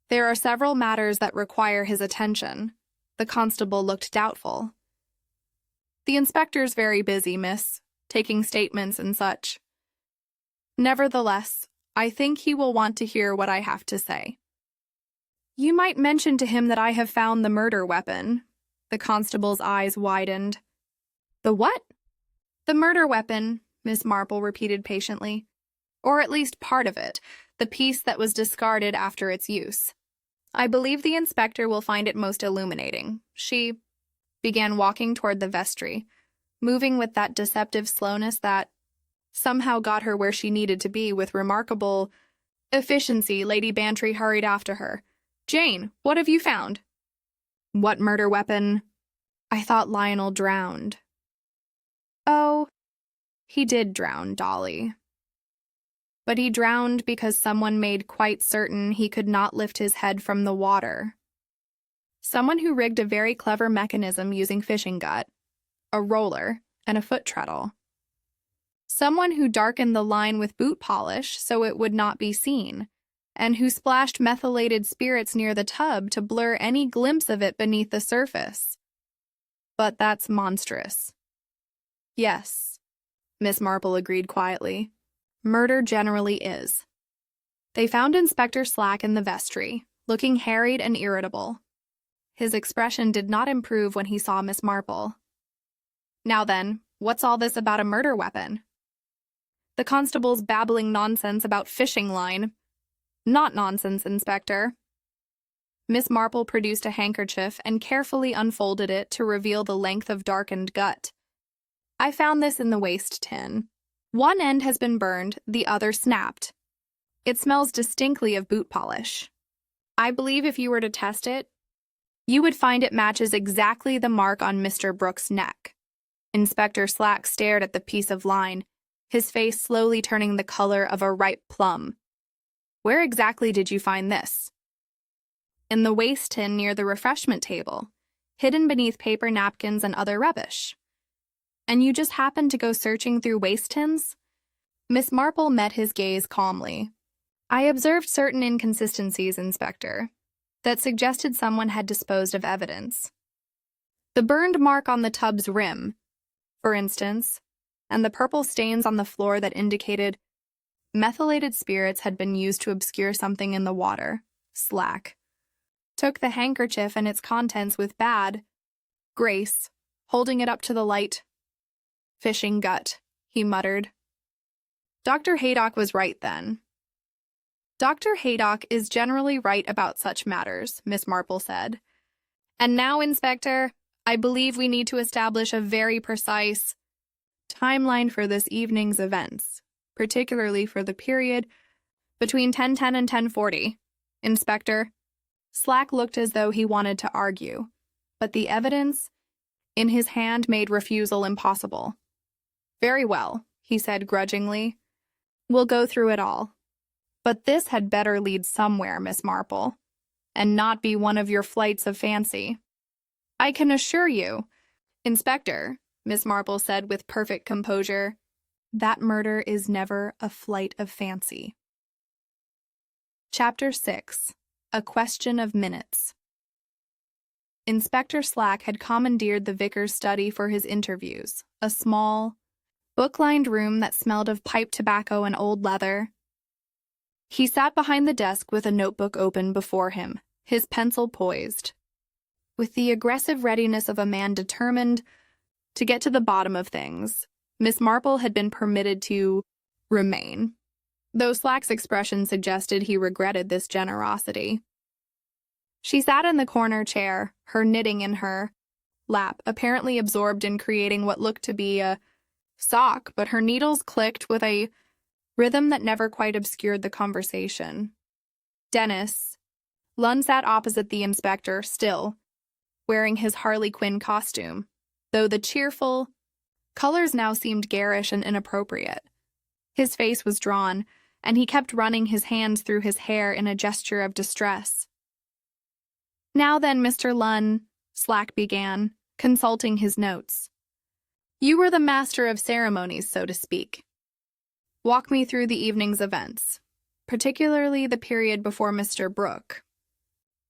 There are several matters that require his attention." The constable looked doubtful. "The inspector's very busy, miss, taking statements and such. Nevertheless, I think he will want to hear what I have to say." "You might mention to him that I have found the murder weapon." The constable's eyes widened. "The what?" "The murder weapon," Miss Marple repeated patiently. "Or at least part of it, the piece that was discarded after its use. I believe the inspector will find it most illuminating." She began walking toward the vestry, moving with that deceptive slowness that somehow got her where she needed to be with remarkable efficiency. Lady Bantry hurried after her. "Jane, what have you found?" "What murder weapon?" "I thought Lionel drowned." "Oh, he did drown, Dolly. But he drowned because someone made quite certain he could not lift his head from the water. Someone who rigged a very clever mechanism using fishing gut, a roller, and a foot treadle. Someone who darkened the line with boot polish so it would not be seen, and who splashed methylated spirits near the tub to blur any glimpse of it beneath the surface. But that's monstrous." "Yes," Miss Marple agreed quietly. "Murder generally is." They found Inspector Slack in the vestry, looking harried and irritable. His expression did not improve when he saw Miss Marple. "Now then, what's all this about a murder weapon?" "The constable's babbling nonsense about fishing line." "Not nonsense, Inspector." Miss Marple produced a handkerchief and carefully unfolded it to reveal the length of darkened gut. "I found this in the waste tin. One end has been burned, the other snapped. It smells distinctly of boot polish. I believe if you were to test it, you would find it matches exactly the mark on Mr. Brooks' neck." Inspector Slack stared at the piece of line, his face slowly turning the color of a ripe plum. "Where exactly did you find this?" "In the waste tin near the refreshment table, hidden beneath paper napkins and other rubbish." "And you just happened to go searching through waste tins?" Miss Marple met his gaze calmly. "I observed certain inconsistencies, Inspector, that suggested someone had disposed of evidence. The burned mark on the tub's rim, for instance, and the purple stains on the floor that indicated methylated spirits had been used to obscure something in the water." Slack took the handkerchief and its contents with bad grace, holding it up to the light. "Fishing gut," he muttered. Dr. Haydock was right then. Dr. Haydock is generally right about such matters, Miss Marple said. And now, Inspector, I believe we need to establish a very precise timeline for this evening's events, particularly for the period between 10:10 and 10:40. Inspector. Slack looked as though he wanted to argue, but the evidence in his hand made refusal impossible. Very well, he said grudgingly. We'll go through it all. But this had better lead somewhere, Miss Marple, and not be one of your flights of fancy. I can assure you, Inspector, Miss Marple said with perfect composure, that murder is never a flight of fancy. Chapter 6. A Question of Minutes. Inspector Slack had commandeered the vicar's study for his interviews, a small, book-lined room that smelled of pipe tobacco and old leather. He sat behind the desk with a notebook open before him, his pencil poised, with the aggressive readiness of a man determined to get to the bottom of things. Miss Marple had been permitted to remain, though Slack's expression suggested he regretted this generosity. She sat in the corner chair, her knitting in her lap, apparently absorbed in creating what looked to be a sock, but her needles clicked with a rhythm that never quite obscured the conversation. Dennis Lunn sat opposite the inspector, still wearing his Harley Quinn costume, though the cheerful colors now seemed garish and inappropriate. His face was drawn, and he kept running his hands through his hair in a gesture of distress. Now then, Mr. Lunn, Slack began, consulting his notes. You were the master of ceremonies, so to speak. Walk me through the evening's events, particularly the period before Mr. Brooke.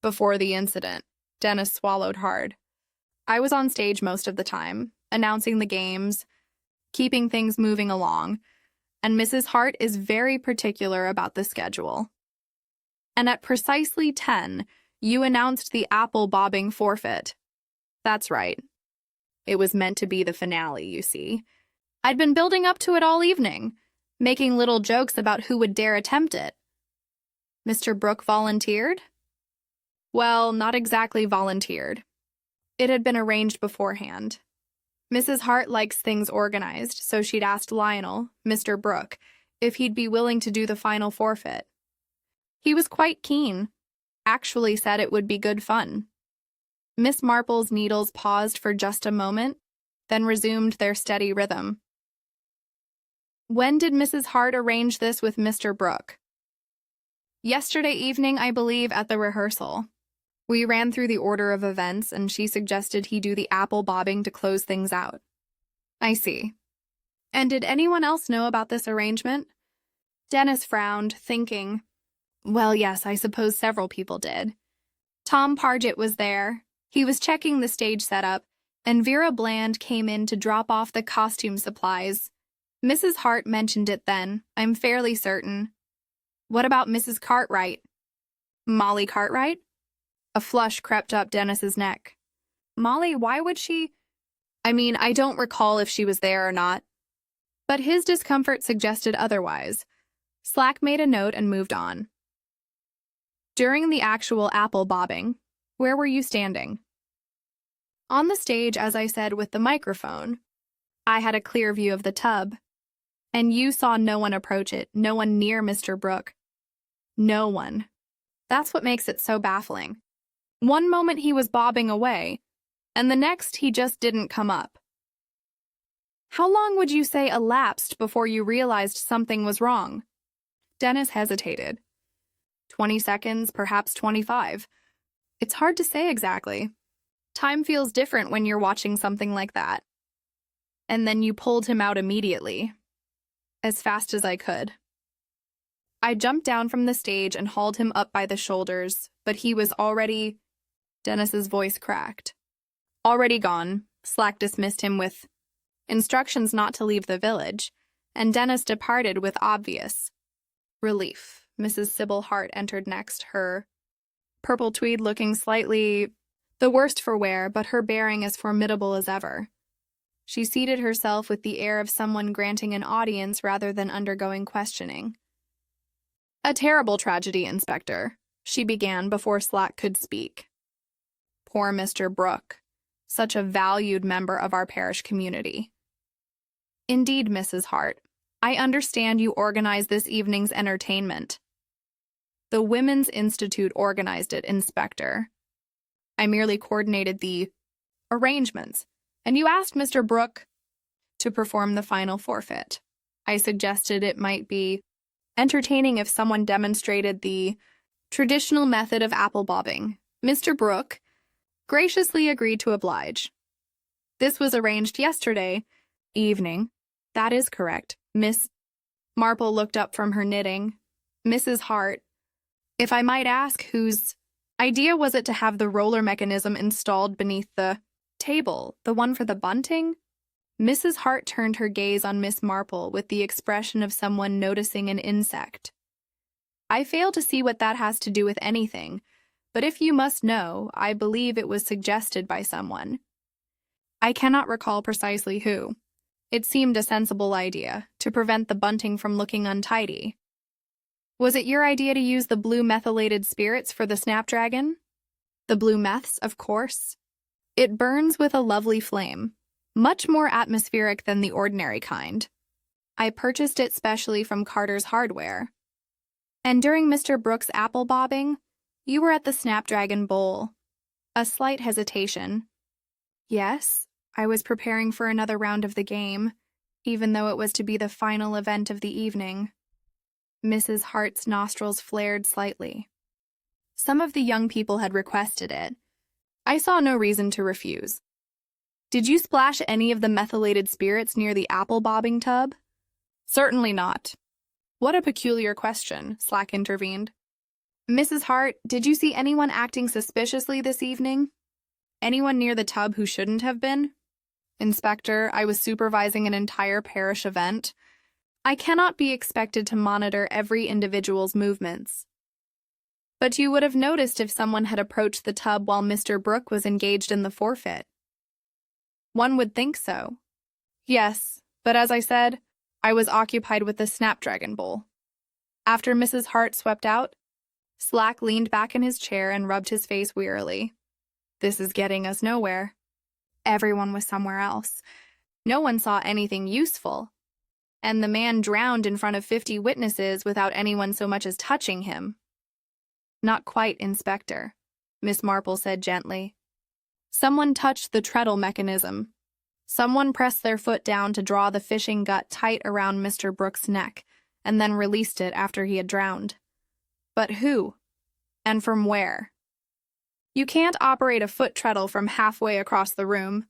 Before the incident, Dennis swallowed hard. I was on stage most of the time, announcing the games, keeping things moving along, and Mrs. Hart is very particular about the schedule. And at precisely 10, you announced the apple bobbing forfeit. That's right. It was meant to be the finale, you see. I'd been building up to it all evening, making little jokes about who would dare attempt it. Mr. Brooke volunteered? Well, not exactly volunteered. It had been arranged beforehand. Mrs. Hart likes things organized, so she'd asked Lionel, Mr. Brooke, if he'd be willing to do the final forfeit. He was quite keen, actually said it would be good fun. Miss Marple's needles paused for just a moment, then resumed their steady rhythm. When did Mrs. Hart arrange this with Mr. Brooke? Yesterday evening, I believe, at the rehearsal. We ran through the order of events, and she suggested he do the apple bobbing to close things out. I see. And did anyone else know about this arrangement? Dennis frowned, thinking, well, yes, I suppose several people did. Tom Pargett was there. He was checking the stage setup, and Vera Bland came in to drop off the costume supplies. Mrs. Hart mentioned it then, I'm fairly certain. What about Mrs. Cartwright? Molly Cartwright? A flush crept up Dennis's neck. Molly, why would she? I don't recall if she was there or not. But his discomfort suggested otherwise. Slack made a note and moved on. During the actual apple bobbing, where were you standing? On the stage, as I said, with the microphone. I had a clear view of the tub. And you saw no one approach it, no one near Mr. Brooke. No one. That's what makes it so baffling. One moment he was bobbing away, and the next he just didn't come up. How long would you say elapsed before you realized something was wrong? Dennis hesitated. 20 seconds, perhaps 25. It's hard to say exactly. Time feels different when you're watching something like that. And then you pulled him out immediately. As fast as I could. I jumped down from the stage and hauled him up by the shoulders, but he was already... Dennis's voice cracked. Already gone. Slack dismissed him with instructions not to leave the village, and Dennis departed with obvious relief. Mrs. Sybil Hart entered next, her purple tweed looking slightly the worst for wear, but her bearing as formidable as ever. She seated herself with the air of someone granting an audience rather than undergoing questioning. "A terrible tragedy, Inspector," she began before Slack could speak. "Poor Mr. Brooke, such a valued member of our parish community." "Indeed, Mrs. Hart. I understand you organized this evening's entertainment." "The Women's Institute organized it, Inspector. I merely coordinated the arrangements, and you asked Mr. Brooke to perform the final forfeit. I suggested it might be entertaining if someone demonstrated the traditional method of apple bobbing. Mr. Brooke graciously agreed to oblige. This was arranged yesterday evening." "That is correct, Miss—" Marple looked up from her knitting. "Mrs. Hart, if I might ask, whose idea was it to have the roller mechanism installed beneath the table, the one for the bunting?" Mrs. Hart turned her gaze on Miss Marple with the expression of someone noticing an insect. "I fail to see what that has to do with anything, but if you must know, I believe it was suggested by someone. I cannot recall precisely who. It seemed a sensible idea, to prevent the bunting from looking untidy." "Was it your idea to use the blue methylated spirits for the snapdragon?" "The blue meths, of course. It burns with a lovely flame, much more atmospheric than the ordinary kind. I purchased it specially from Carter's Hardware." "And during Mr. Brooks' apple bobbing, you were at the Snapdragon Bowl." A slight hesitation. "Yes, I was preparing for another round of the game, even though it was to be the final event of the evening." Mrs. Hart's nostrils flared slightly. "Some of the young people had requested it. I saw no reason to refuse." "Did you splash any of the methylated spirits near the apple bobbing tub?" "Certainly not." "What a peculiar question," Slack intervened. "Mrs. Hart, did you see anyone acting suspiciously this evening? Anyone near the tub who shouldn't have been?" "Inspector, I was supervising an entire parish event. I cannot be expected to monitor every individual's movements." "But you would have noticed if someone had approached the tub while Mr. Brooke was engaged in the forfeit." "One would think so." "Yes, but as I said, I was occupied with the Snapdragon Bowl." After Mrs. Hart swept out, Slack leaned back in his chair and rubbed his face wearily. "This is getting us nowhere." Everyone was somewhere else. No one saw anything useful. And the man drowned in front of 50 witnesses without anyone so much as touching him. "Not quite, Inspector," Miss Marple said gently. "Someone touched the treadle mechanism. Someone pressed their foot down to draw the fishing gut tight around Mr. Brooks' neck, and then released it after he had drowned. But who? And from where? You can't operate a foot treadle from halfway across the room."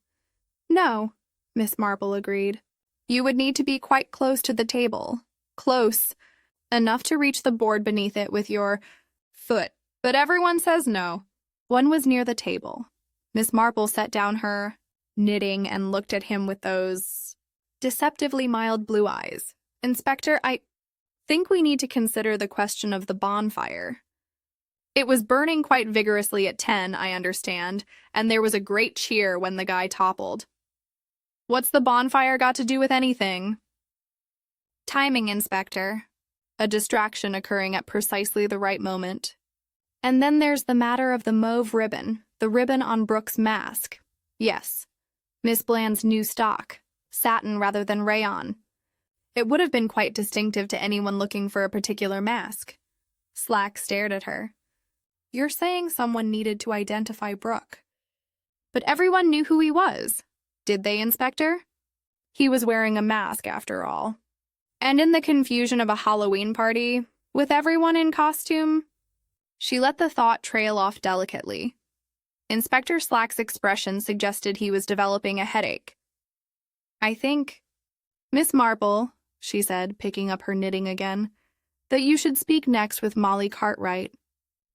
"No," Miss Marple agreed. "You would need to be quite close to the table. Close enough to reach the board beneath it with your foot. But everyone says no." One was near the table. Miss Marple set down her knitting and looked at him with those deceptively mild blue eyes. "Inspector, I think we need to consider the question of the bonfire. It was burning quite vigorously at 10, I understand, and there was a great cheer when the guy toppled." "What's the bonfire got to do with anything?" "Timing, Inspector. A distraction occurring at precisely the right moment. And then there's the matter of the mauve ribbon, the ribbon on Brooks' mask. Yes, Miss Bland's new stock, satin rather than rayon. It would have been quite distinctive to anyone looking for a particular mask." Slack stared at her. "You're saying someone needed to identify Brooke. But everyone knew who he was. Did they, Inspector? He was wearing a mask, after all. And in the confusion of a Halloween party, with everyone in costume?" She let the thought trail off delicately. Inspector Slack's expression suggested he was developing a headache. "I think, Miss Marple," she said, picking up her knitting again, "that you should speak next with Molly Cartwright.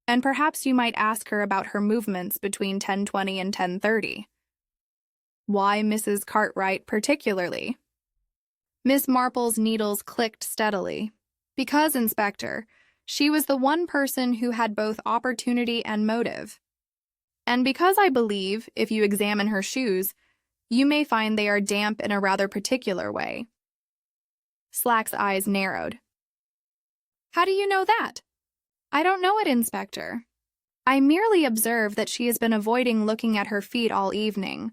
And perhaps you might ask her about her movements between 10:20 and 10:30. "Why Mrs. Cartwright particularly?" Miss Marple's needles clicked steadily. "Because, Inspector, she was the one person who had both opportunity and motive. And because I believe, if you examine her shoes, you may find they are damp in a rather particular way." Slack's eyes narrowed. How do you know that? I don't know it, Inspector. I merely observe that she has been avoiding looking at her feet all evening,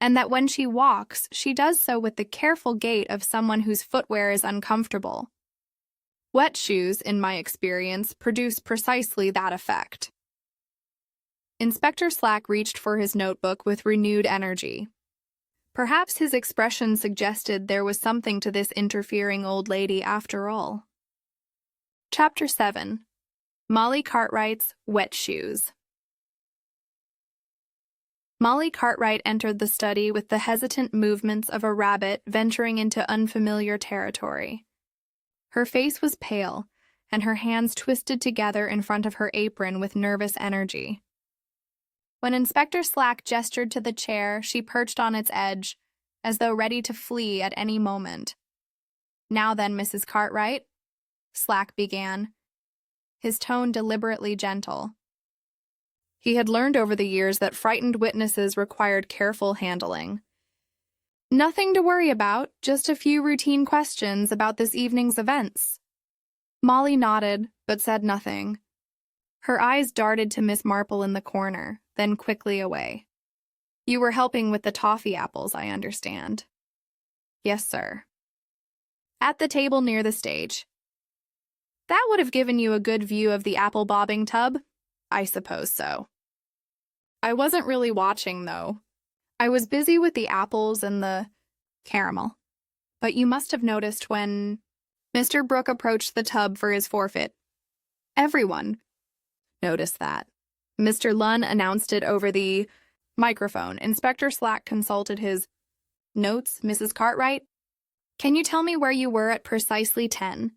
and that when she walks, she does so with the careful gait of someone whose footwear is uncomfortable. Wet shoes, in my experience, produce precisely that effect. Inspector Slack reached for his notebook with renewed energy. Perhaps his expression suggested there was something to this interfering old lady after all. Chapter 7. Molly Cartwright's Wet Shoes. Molly Cartwright entered the study with the hesitant movements of a rabbit venturing into unfamiliar territory. Her face was pale, and her hands twisted together in front of her apron with nervous energy. When Inspector Slack gestured to the chair, she perched on its edge, as though ready to flee at any moment. "Now then, Mrs. Cartwright," Slack began, his tone deliberately gentle. He had learned over the years that frightened witnesses required careful handling. "Nothing to worry about, just a few routine questions about this evening's events." Molly nodded, but said nothing. Her eyes darted to Miss Marple in the corner, then quickly away. "You were helping with the toffee apples, I understand." "Yes, sir." "At the table near the stage." "That would have given you a good view of the apple bobbing tub?" "I suppose so." "I wasn't really watching, though. I was busy with the apples and the caramel. But you must have noticed when Mr. Brooke approached the tub for his forfeit. Everyone noticed that. Mr. Lunn announced it over the microphone. Inspector Slack consulted his notes. "Mrs. Cartwright, can you tell me where you were at precisely 10?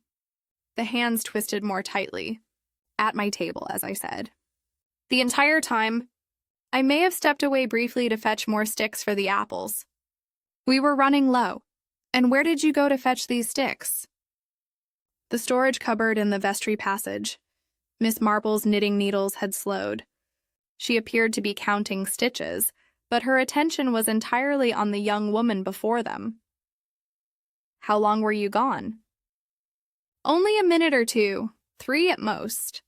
The hands twisted more tightly. "At my table, as I said." "The entire time?" "I may have stepped away briefly to fetch more sticks for the apples." "We were running low. And where did you go to fetch these sticks?" "The storage cupboard in the vestry passage." Miss Marple's knitting needles had slowed. She appeared to be counting stitches, but her attention was entirely on the young woman before them. "How long were you gone?" "Only a minute or two, 3 at most."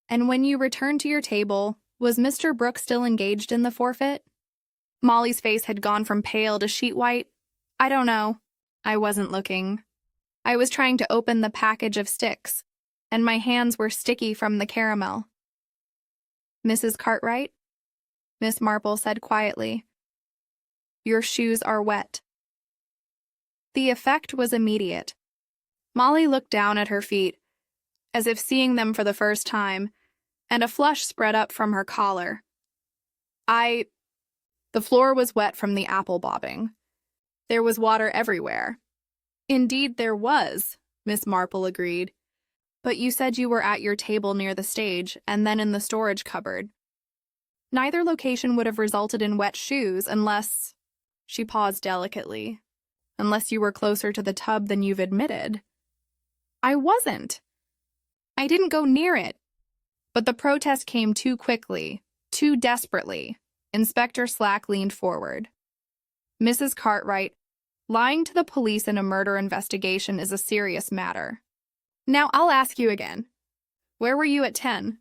"And when you returned to your table, was Mr. Brooke still engaged in the forfeit?" Molly's face had gone from pale to sheet white. "I don't know. I wasn't looking. I was trying to open the package of sticks, and my hands were sticky from the caramel." "Mrs. Cartwright," Miss Marple said quietly, "your shoes are wet." The effect was immediate. Molly looked down at her feet, as if seeing them for the first time, and a flush spread up from her collar. The floor was wet from the apple bobbing. There was water everywhere." "Indeed there was," Miss Marple agreed. "But you said you were at your table near the stage and then in the storage cupboard. Neither location would have resulted in wet shoes unless—" She paused delicately. "Unless you were closer to the tub than you've admitted." "I wasn't. I didn't go near it." But the protest came too quickly, too desperately. Inspector Slack leaned forward. "Mrs. Cartwright, lying to the police in a murder investigation is a serious matter. Now I'll ask you again. Where were you at 10?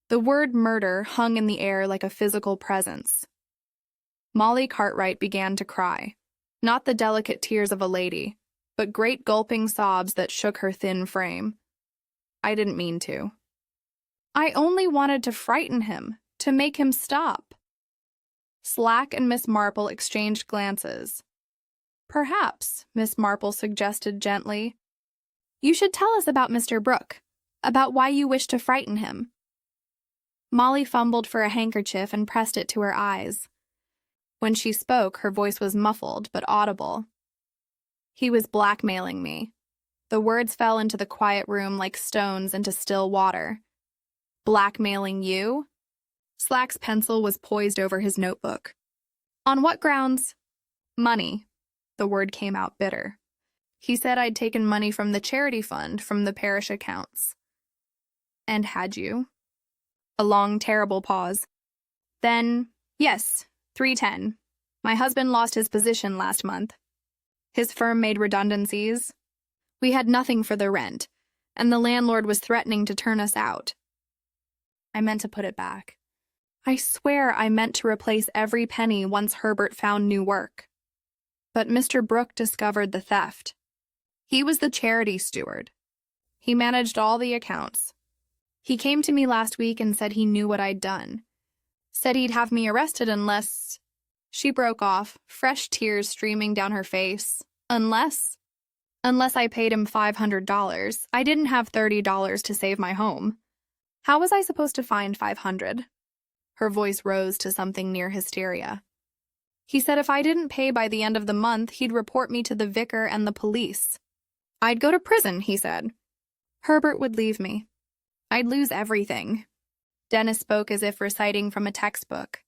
The word murder hung in the air like a physical presence. Molly Cartwright began to cry. Not the delicate tears of a lady, but great gulping sobs that shook her thin frame. "I didn't mean to. I only wanted to frighten him, to make him stop." Slack and Miss Marple exchanged glances. "Perhaps," Miss Marple suggested gently, "you should tell us about Mr. Brooke, about why you wish to frighten him." Molly fumbled for a handkerchief and pressed it to her eyes. When she spoke, her voice was muffled but audible. "He was blackmailing me." The words fell into the quiet room like stones into still water. "Blackmailing you?" Slack's pencil was poised over his notebook. "On what grounds?" "Money." The word came out bitter. "He said I'd taken money from the charity fund, from the parish accounts." "And had you?" A long, terrible pause. Then, "Yes, 310. My husband lost his position last month. His firm made redundancies. We had nothing for the rent, and the landlord was threatening to turn us out. I meant to put it back. I swear I meant to replace every penny once Herbert found new work. But Mr. Brooke discovered the theft. He was the charity steward. He managed all the accounts. He came to me last week and said he knew what I'd done. Said he'd have me arrested unless... She broke off, fresh tears streaming down her face. Unless I paid him $500. I didn't have $30 to save my home. How was I supposed to find $500? Her voice rose to something near hysteria. He said if I didn't pay by the end of the month, he'd report me to the vicar and the police. I'd go to prison, he said. Herbert would leave me. I'd lose everything. Dennis spoke as if reciting from a textbook.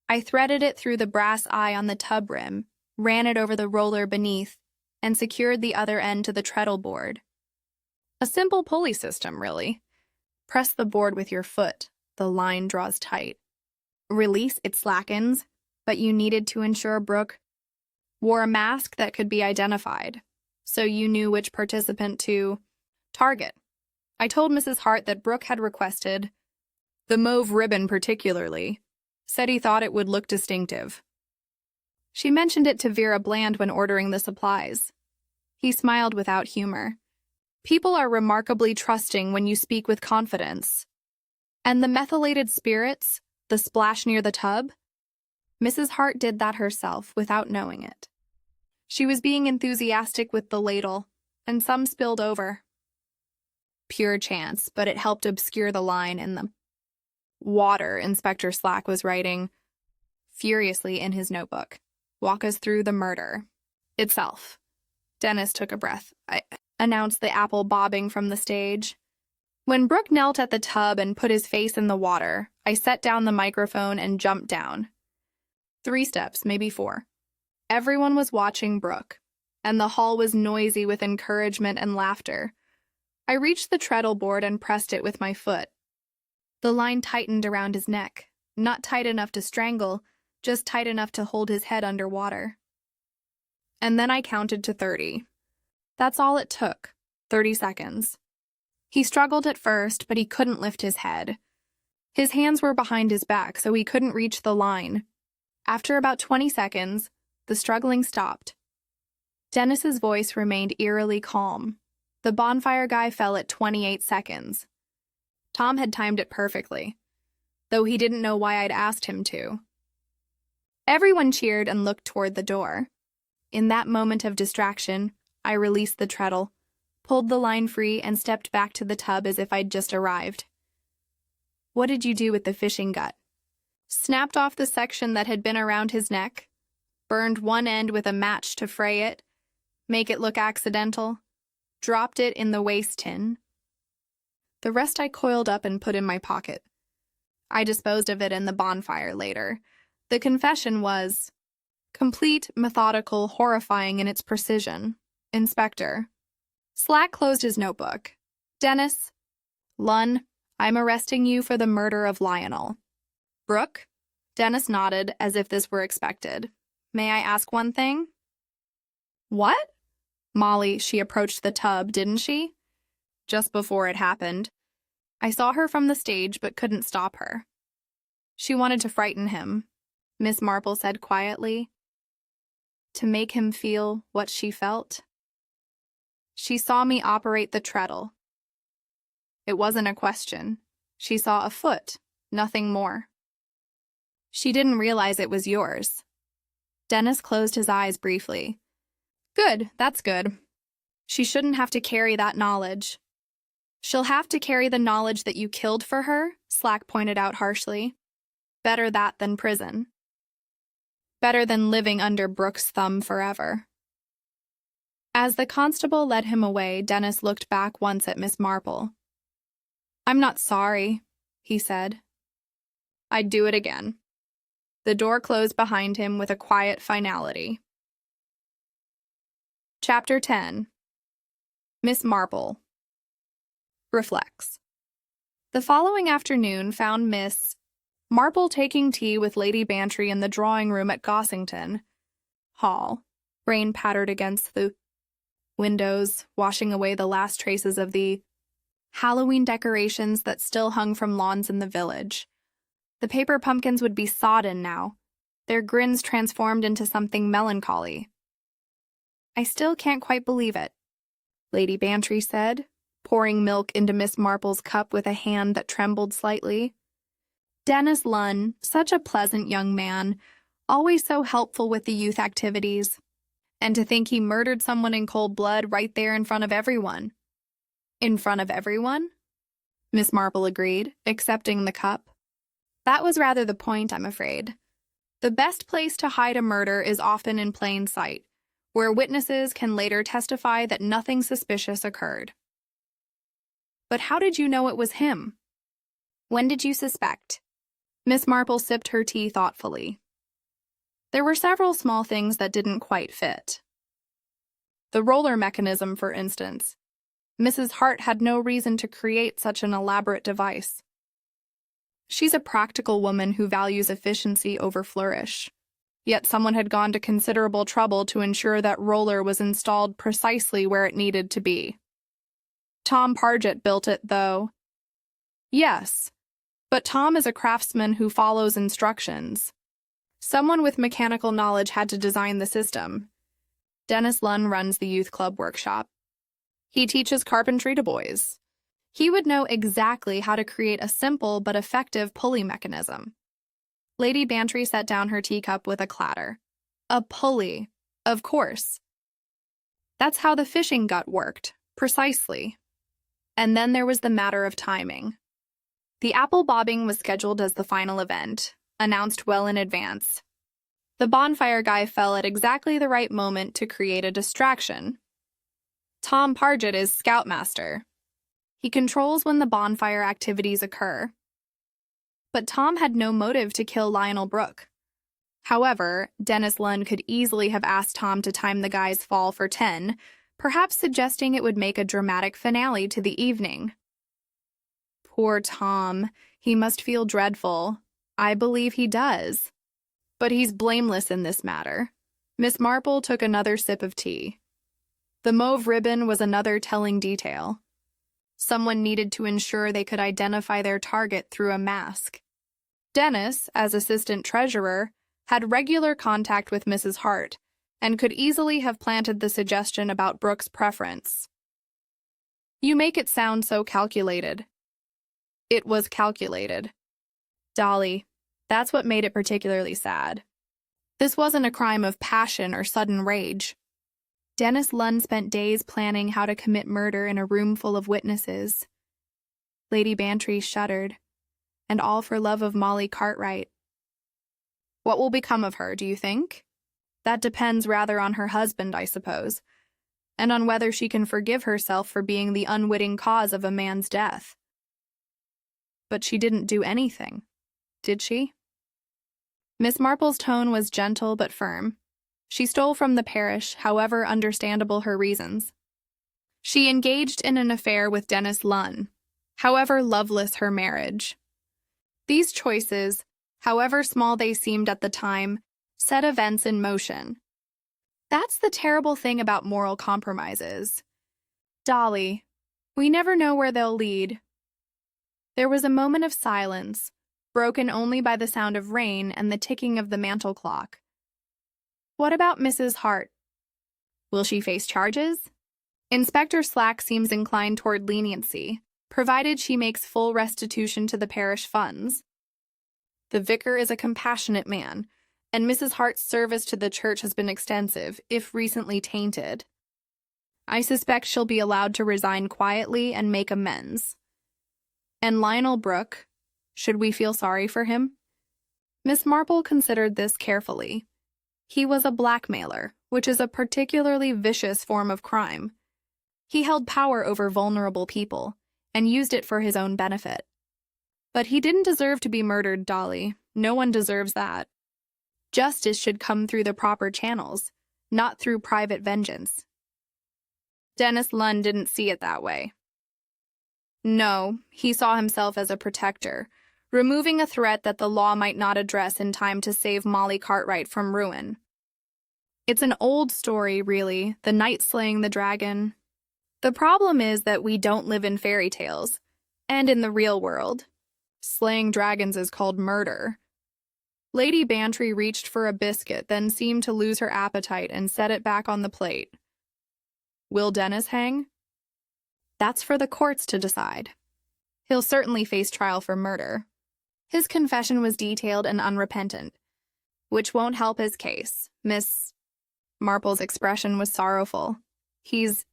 I threaded it through the brass eye on the tub rim, ran it over the roller beneath, and secured the other end to the treadle board. A simple pulley system, really. Press the board with your foot. The line draws tight. Release, it slackens, but you needed to ensure Brooke wore a mask that could be identified, so you knew which participant to target. I told Mrs. Hart that Brooke had requested the mauve ribbon particularly, said he thought it would look distinctive. She mentioned it to Vera Bland when ordering the supplies. He smiled without humor. People are remarkably trusting when you speak with confidence. And the methylated spirits, the splash near the tub? Mrs. Hart did that herself without knowing it. She was being enthusiastic with the ladle, and some spilled over. Pure chance, but it helped obscure the line in the water Inspector Slack was writing furiously in his notebook. Walk us through the murder itself. Dennis took a breath. I announced the apple bobbing from the stage. When Brooke knelt at the tub and put his face in the water, I set down the microphone and jumped down. 3 steps, maybe 4. Everyone was watching Brooke, and the hall was noisy with encouragement and laughter. I reached the treadle board and pressed it with my foot. The line tightened around his neck, not tight enough to strangle, just tight enough to hold his head underwater. And then I counted to 30. That's all it took, 30 seconds. He struggled at first, but he couldn't lift his head. His hands were behind his back, so he couldn't reach the line. After about 20 seconds, the struggling stopped. Dennis's voice remained eerily calm. The bonfire guy fell at 28 seconds. Tom had timed it perfectly, though he didn't know why I'd asked him to. Everyone cheered and looked toward the door. In that moment of distraction, I released the treadle, pulled the line free, and stepped back to the tub as if I'd just arrived. What did you do with the fishing gut? Snapped off the section that had been around his neck, burned one end with a match to fray it, make it look accidental, dropped it in the waste tin. The rest I coiled up and put in my pocket. I disposed of it in the bonfire later. The confession was complete, methodical, horrifying in its precision. Inspector. Slack closed his notebook. Dennis. Lunn, I'm arresting you for the murder of Lionel. Brooke? Dennis nodded as if this were expected. May I ask one thing? What? Molly, she approached the tub, didn't she? Just before it happened. I saw her from the stage but couldn't stop her. She wanted to frighten him, Miss Marple said quietly. To make him feel what she felt. She saw me operate the treadle. It wasn't a question. She saw a foot, nothing more. She didn't realize it was yours. Dennis closed his eyes briefly. Good, that's good. She shouldn't have to carry that knowledge. She'll have to carry the knowledge that you killed for her, Slack pointed out harshly. Better that than prison. Better than living under Brooke's thumb forever. As the constable led him away, Dennis looked back once at Miss Marple. I'm not sorry, he said. I'd do it again. The door closed behind him with a quiet finality. Chapter 10. Miss Marple reflects. The following afternoon found Miss Marple taking tea with Lady Bantry in the drawing room at Gossington Hall. Rain pattered against the windows, washing away the last traces of the Halloween decorations that still hung from lawns in the village. The paper pumpkins would be sodden now, their grins transformed into something melancholy. "I still can't quite believe it," Lady Bantry said, pouring milk into Miss Marple's cup with a hand that trembled slightly. Dennis Lunn, such a pleasant young man, always so helpful with the youth activities. And to think he murdered someone in cold blood right there in front of everyone. In front of everyone? Miss Marple agreed, accepting the cup. That was rather the point, I'm afraid. The best place to hide a murder is often in plain sight, where witnesses can later testify that nothing suspicious occurred. But how did you know it was him? When did you suspect? Miss Marple sipped her tea thoughtfully. There were several small things that didn't quite fit. The roller mechanism, for instance. Mrs. Hart had no reason to create such an elaborate device. She's a practical woman who values efficiency over flourish. Yet someone had gone to considerable trouble to ensure that roller was installed precisely where it needed to be. Tom Pargett built it, though. Yes, but Tom is a craftsman who follows instructions. Someone with mechanical knowledge had to design the system. Dennis Lunn runs the youth club workshop. He teaches carpentry to boys. He would know exactly how to create a simple but effective pulley mechanism. Lady Bantry set down her teacup with a clatter. A pulley, of course. That's how the fishing gut worked, precisely. And then there was the matter of timing. The apple bobbing was scheduled as the final event, announced well in advance. The bonfire guy fell at exactly the right moment to create a distraction. Tom Pargett is scoutmaster. He controls when the bonfire activities occur. But Tom had no motive to kill Lionel Brooke. However, Dennis Lunn could easily have asked Tom to time the guy's fall for 10, perhaps suggesting it would make a dramatic finale to the evening. Poor Tom. He must feel dreadful. I believe he does. But he's blameless in this matter. Miss Marple took another sip of tea. The mauve ribbon was another telling detail. Someone needed to ensure they could identify their target through a mask. Dennis, as assistant treasurer, had regular contact with Mrs. Hart and could easily have planted the suggestion about Brooke's preference. You make it sound so calculated. It was calculated. Dolly, that's what made it particularly sad. This wasn't a crime of passion or sudden rage. Dennis Lunn spent days planning how to commit murder in a room full of witnesses. Lady Bantry shuddered, and all for love of Molly Cartwright. What will become of her, do you think? That depends rather on her husband, I suppose, and on whether she can forgive herself for being the unwitting cause of a man's death. But she didn't do anything, did she? Miss Marple's tone was gentle but firm. She stole from the parish, however understandable her reasons. She engaged in an affair with Dennis Lunn, however loveless her marriage. These choices, however small they seemed at the time, set events in motion. That's the terrible thing about moral compromises. Dolly, we never know where they'll lead. There was a moment of silence, broken only by the sound of rain and the ticking of the mantel clock. What about Mrs. Hart? Will she face charges? Inspector Slack seems inclined toward leniency, provided she makes full restitution to the parish funds. The vicar is a compassionate man, and Mrs. Hart's service to the church has been extensive, if recently tainted. I suspect she'll be allowed to resign quietly and make amends. And Lionel Brooke, should we feel sorry for him? Miss Marple considered this carefully. He was a blackmailer, which is a particularly vicious form of crime. He held power over vulnerable people and used it for his own benefit. But he didn't deserve to be murdered, Dolly. No one deserves that. Justice should come through the proper channels, not through private vengeance. Dennis Lunn didn't see it that way. No, he saw himself as a protector, removing a threat that the law might not address in time to save Molly Cartwright from ruin. It's an old story, really, the knight slaying the dragon. The problem is that we don't live in fairy tales, and in the real world. Slaying dragons is called murder. Lady Bantry reached for a biscuit, then seemed to lose her appetite and set it back on the plate. Will Dennis hang? That's for the courts to decide. He'll certainly face trial for murder. His confession was detailed and unrepentant, which won't help his case. Miss Marple's expression was sorrowful. He's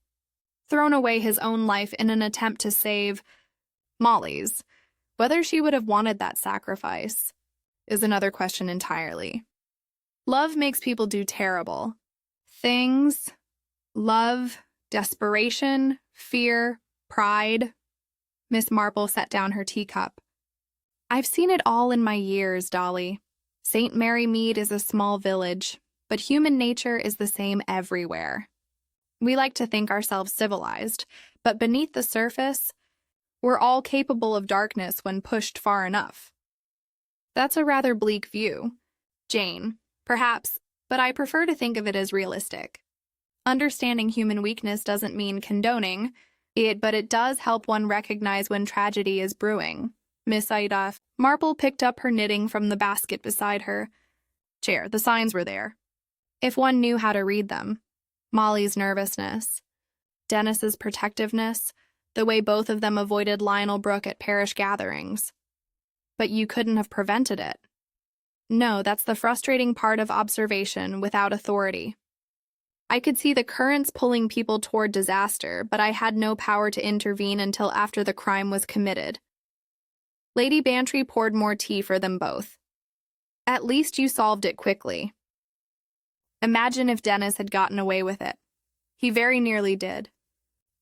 thrown away his own life in an attempt to save Molly's. Whether she would have wanted that sacrifice is another question entirely. Love makes people do terrible things. Love, desperation, fear, pride. Miss Marple set down her teacup. I've seen it all in my years, Dolly. St. Mary Mead is a small village, but human nature is the same everywhere. We like to think ourselves civilized, but beneath the surface, we're all capable of darkness when pushed far enough. That's a rather bleak view, Jane, perhaps, but I prefer to think of it as realistic. Understanding human weakness doesn't mean condoning it, but it does help one recognize when tragedy is brewing. Miss Ida Marple picked up her knitting from the basket beside her chair. The signs were there. If one knew how to read them. Molly's nervousness, Dennis's protectiveness, the way both of them avoided Lionel Brooke at parish gatherings. But you couldn't have prevented it. No, that's the frustrating part of observation without authority. I could see the currents pulling people toward disaster, but I had no power to intervene until after the crime was committed. Lady Bantry poured more tea for them both. At least you solved it quickly. Imagine if Dennis had gotten away with it. He very nearly did.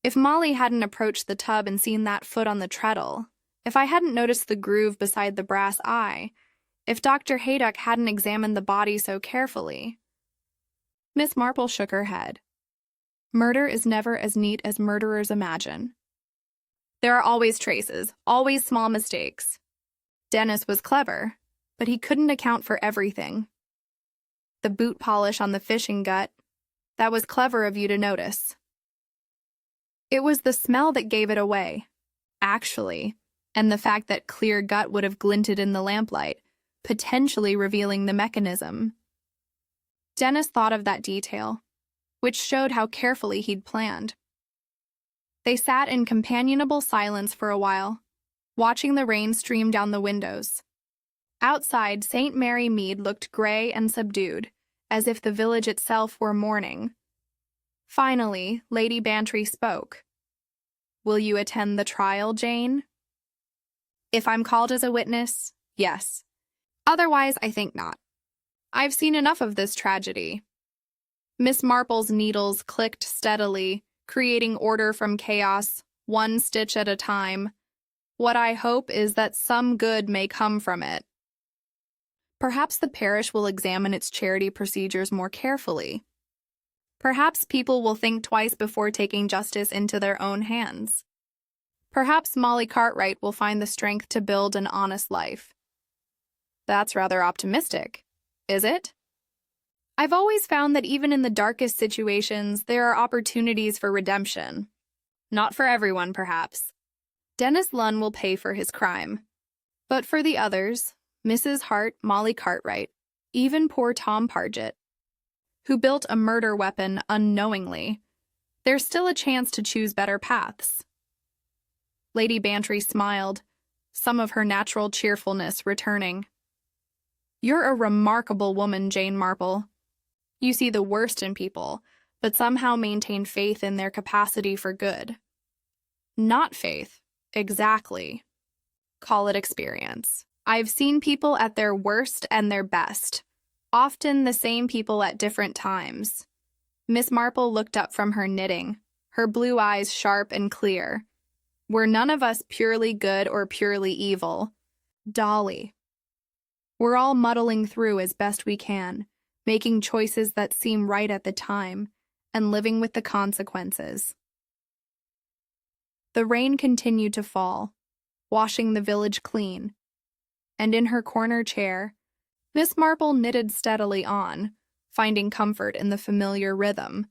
If Molly hadn't approached the tub and seen that foot on the treadle, if I hadn't noticed the groove beside the brass eye, if Dr. Haydock hadn't examined the body so carefully. Miss Marple shook her head. Murder is never as neat as murderers imagine. There are always traces, always small mistakes. Dennis was clever, but he couldn't account for everything. The boot polish on the fishing gut, that was clever of you to notice. It was the smell that gave it away, actually, and the fact that clear gut would have glinted in the lamplight, potentially revealing the mechanism. Dennis thought of that detail, which showed how carefully he'd planned. They sat in companionable silence for a while, watching the rain stream down the windows. Outside, St. Mary Mead looked gray and subdued, as if the village itself were mourning. Finally, Lady Bantry spoke. Will you attend the trial, Jane? If I'm called as a witness, yes. Otherwise, I think not. I've seen enough of this tragedy. Miss Marple's needles clicked steadily, creating order from chaos, one stitch at a time. What I hope is that some good may come from it. Perhaps the parish will examine its charity procedures more carefully. Perhaps people will think twice before taking justice into their own hands. Perhaps Molly Cartwright will find the strength to build an honest life. That's rather optimistic, is it? I've always found that even in the darkest situations, there are opportunities for redemption. Not for everyone, perhaps. Dennis Lunn will pay for his crime. But for the others, Mrs. Hart, Molly Cartwright, even poor Tom Pargett, who built a murder weapon unknowingly, there's still a chance to choose better paths. Lady Bantry smiled, some of her natural cheerfulness returning. You're a remarkable woman, Jane Marple. You see the worst in people, but somehow maintain faith in their capacity for good. Not faith, exactly. Call it experience. I've seen people at their worst and their best, often the same people at different times. Miss Marple looked up from her knitting, her blue eyes sharp and clear. We're none of us purely good or purely evil. Dolly. We're all muddling through as best we can, making choices that seem right at the time, and living with the consequences. The rain continued to fall, washing the village clean, and in her corner chair, Miss Marple knitted steadily on, finding comfort in the familiar rhythm,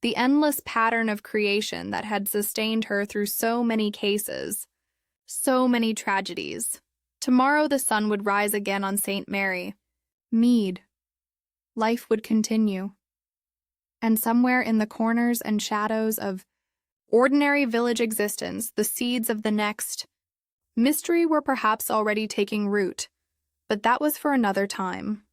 the endless pattern of creation that had sustained her through so many cases, so many tragedies. Tomorrow the sun would rise again on St. Mary. Mead. Life would continue. And somewhere in the corners and shadows of ordinary village existence, the seeds of the next mystery were perhaps already taking root, but that was for another time.